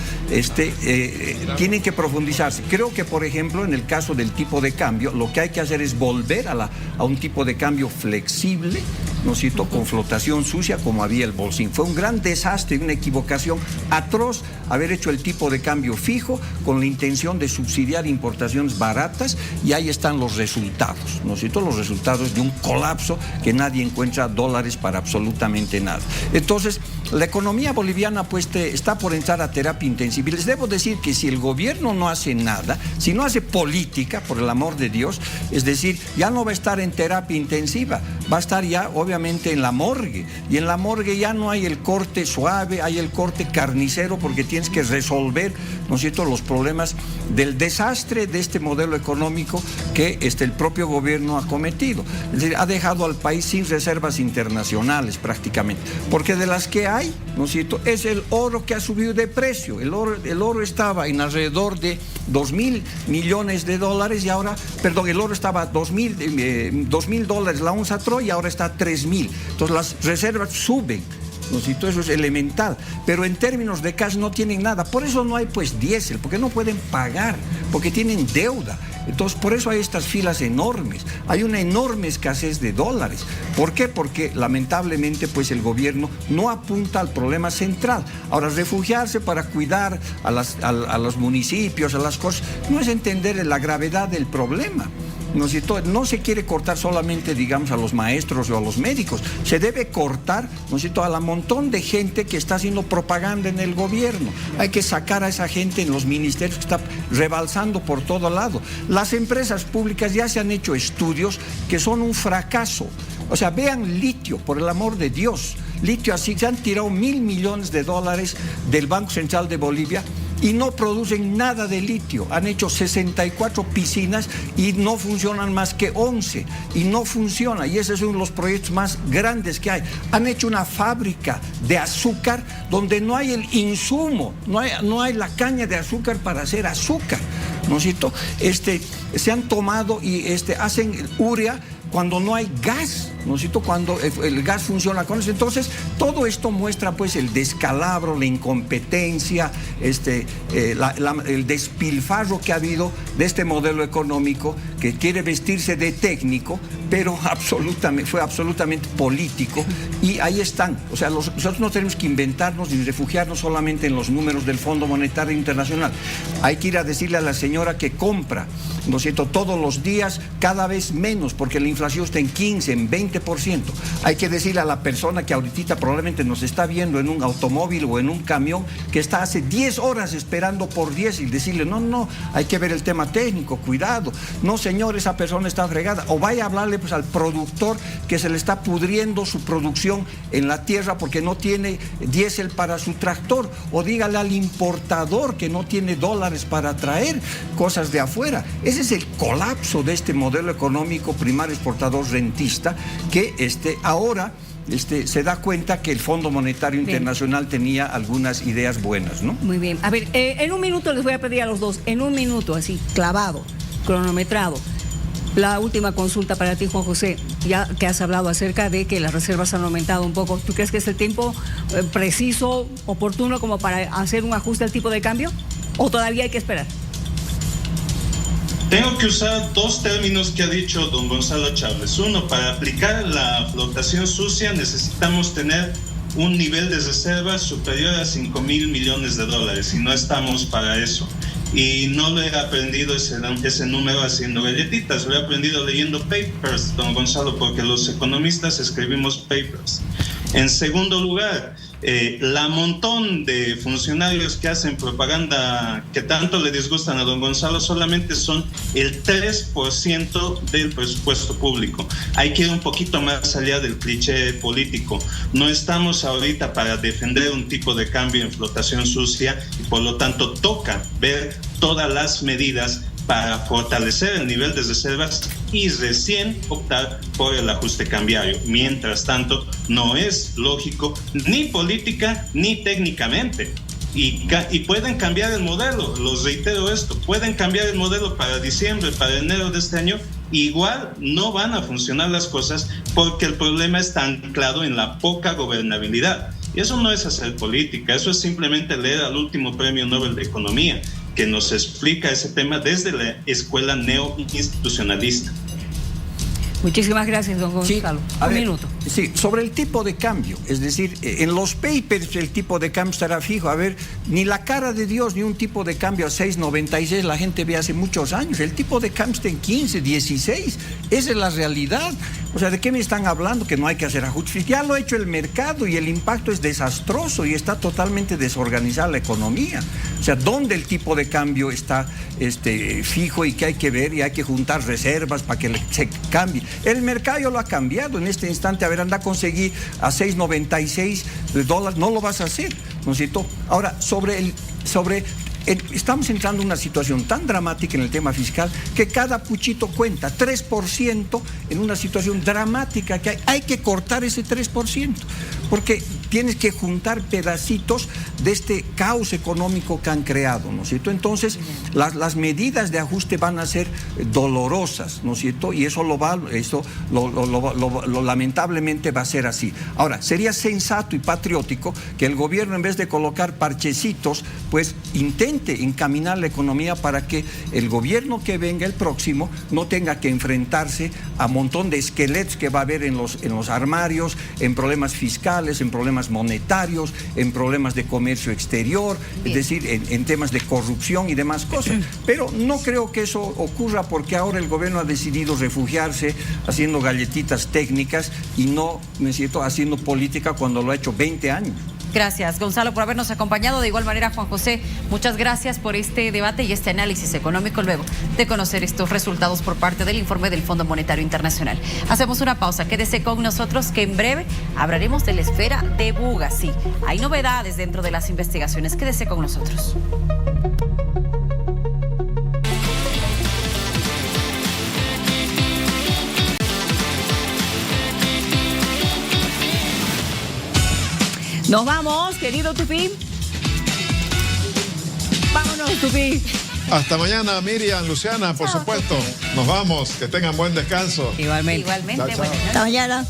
tienen que profundizarse. Creo que, por ejemplo, en el caso del tipo de cambio, lo que hay que hacer es volver a un tipo de cambio flexible, ¿no es cierto?, con flotación sucia como había el bolsín. Fue un gran desastre, una equivocación atroz haber hecho el tipo de cambio fijo con la intención de subsidiar importaciones baratas, y ahí están los resultados, ¿no es cierto?, los resultados de un colapso que nadie encuentra dólares para absolutamente nada. Entonces, la economía boliviana pues está por entrar a terapia intensiva. Y les debo decir que si el gobierno no hace nada, si no hace política, por el amor de Dios, es decir, ya no va a estar en terapia intensiva, va a estar ya obviamente en la morgue, y en la morgue ya no hay el corte suave, hay el corte carnicero, porque tienes que resolver, ¿no es cierto?, los problemas del desastre de este modelo económico que el propio gobierno ha cometido. Es decir, ha dejado al país sin reservas internacionales prácticamente, porque de las que hay, ¿no es cierto?, es el oro que ha subido de precio. El oro estaba en alrededor de $2,000 millones y ahora, el oro estaba a $2,000 la onza Troy y ahora está a 3,000. Entonces las reservas suben, ¿no es cierto? Eso es elemental, pero en términos de cash no tienen nada. Por eso no hay pues diésel, porque no pueden pagar, porque tienen deuda. Entonces, por eso hay estas filas enormes. Hay una enorme escasez de dólares. ¿Por qué? Porque lamentablemente pues el gobierno no apunta al problema central. Ahora, refugiarse para cuidar a los municipios, a las cosas, no es entender la gravedad del problema. No se quiere cortar solamente, digamos, a los maestros o a los médicos. Se debe cortar, ¿no es cierto?, a la montón de gente que está haciendo propaganda en el gobierno. Hay que sacar a esa gente en los ministerios que está rebalsando por todo lado. Las empresas públicas ya se han hecho estudios que son un fracaso. O sea, vean litio, por el amor de Dios. Litio, así se han tirado $1,000 millones del Banco Central de Bolivia y no producen nada de litio. Han hecho 64 piscinas y no funcionan más que 11. Y no funciona. Y ese es uno de los proyectos más grandes que hay. Han hecho una fábrica de azúcar donde no hay el insumo, no hay la caña de azúcar para hacer azúcar, ¿no es cierto? Se han tomado y hacen urea cuando no hay gas, ¿no es cierto?, cuando el gas funciona con eso. Entonces, todo esto muestra pues el descalabro, la incompetencia, el despilfarro que ha habido de este modelo económico que quiere vestirse de técnico, pero fue absolutamente político. Y ahí están. O sea, nosotros no tenemos que inventarnos ni refugiarnos solamente en los números del Fondo Monetario Internacional. Hay que ir a decirle a la señora que compra, ¿no es cierto?, todos los días, cada vez menos, porque la inflación está en 15, en 20%. Hay que decirle a la persona que ahorita probablemente nos está viendo en un automóvil o en un camión que está hace 10 horas esperando por 10 y decirle, no, hay que ver el tema técnico, cuidado. No, señor, esa persona está fregada. O vaya a hablarle pues al productor que se le está pudriendo su producción en la tierra porque no tiene diésel para su tractor. O dígale al importador que no tiene dólares para traer cosas de afuera. Ese es el colapso de este modelo económico primario exportador rentista que ahora se da cuenta que el Fondo Monetario Internacional tenía algunas ideas buenas, ¿no? Muy bien. A ver, en un minuto les voy a pedir a los dos, en un minuto, así, clavado, cronometrado. La última consulta para ti, Juan José, ya que has hablado acerca de que las reservas han aumentado un poco. ¿Tú crees que es el tiempo preciso, oportuno, como para hacer un ajuste al tipo de cambio? ¿O todavía hay que esperar? Tengo que usar dos términos que ha dicho don Gonzalo Chávez. Uno, para aplicar la flotación sucia necesitamos tener un nivel de reservas superior a $5,000 millones y no estamos para eso. Y no lo he aprendido ese número haciendo galletitas, lo he aprendido leyendo papers, don Gonzalo, porque los economistas escribimos papers. En segundo lugar, la montón de funcionarios que hacen propaganda que tanto le disgustan a don Gonzalo solamente son el 3% del presupuesto público. Hay que ir un poquito más allá del cliché político. No estamos ahorita para defender un tipo de cambio en flotación sucia y por lo tanto toca ver todas las medidas para fortalecer el nivel de reservas y recién optar por el ajuste cambiario. Mientras tanto, no es lógico ni política ni técnicamente. Y pueden cambiar el modelo, los reitero esto, pueden cambiar el modelo para diciembre, para enero de este año, igual no van a funcionar las cosas porque el problema está anclado en la poca gobernabilidad. Y eso no es hacer política, eso es simplemente leer al último premio Nobel de Economía, que nos explica ese tema desde la escuela neoinstitucionalista. Muchísimas gracias, don Gonzalo. Un minuto. Sí, sobre el tipo de cambio, es decir, en los papers el tipo de cambio estará fijo. A ver, ni la cara de Dios, ni un tipo de cambio a 6.96 la gente ve hace muchos años. El tipo de cambio está en 15, 16. Esa es la realidad. O sea, ¿de qué me están hablando? Que no hay que hacer ajustes. Ya lo ha hecho el mercado y el impacto es desastroso y está totalmente desorganizada la economía. O sea, ¿dónde el tipo de cambio está fijo y que hay que ver y hay que juntar reservas para que se cambie? El mercado ya lo ha cambiado en este instante. A ver, anda a conseguir a 6.96 dólares, no lo vas a hacer, ¿no es cierto? Ahora, estamos entrando en una situación tan dramática en el tema fiscal que cada puchito cuenta, 3% en una situación dramática que hay que cortar ese 3%, porque tienes que juntar pedacitos de este caos económico que han creado, ¿no es cierto? Entonces, las medidas de ajuste van a ser dolorosas, ¿no es cierto? Y eso lamentablemente va a ser así. Ahora, sería sensato y patriótico que el gobierno, en vez de colocar parchecitos, pues intente encaminar la economía para que el gobierno que venga, el próximo, no tenga que enfrentarse a un montón de esqueletos que va a haber en los armarios, en problemas fiscales, en problemas monetarios, en problemas de comercio exterior, es decir, en temas de corrupción y demás cosas. Pero no creo que eso ocurra porque ahora el gobierno ha decidido refugiarse haciendo galletitas técnicas y no, necesito, haciendo política cuando lo ha hecho 20 años. Gracias, Gonzalo, por habernos acompañado. De igual manera, Juan José, muchas gracias por este debate y este análisis económico luego de conocer estos resultados por parte del informe del Fondo Monetario Internacional. Hacemos una pausa, quédese con nosotros que en breve hablaremos de la esfera de Buga. Sí, hay novedades dentro de las investigaciones, quédese con nosotros. Nos vamos, querido Tupi. Vámonos, Tupi. Hasta mañana, Miriam, Luciana, por supuesto. Nos vamos, que tengan buen descanso. Igualmente. Igualmente, chao, chao. buenas noches. Hasta mañana.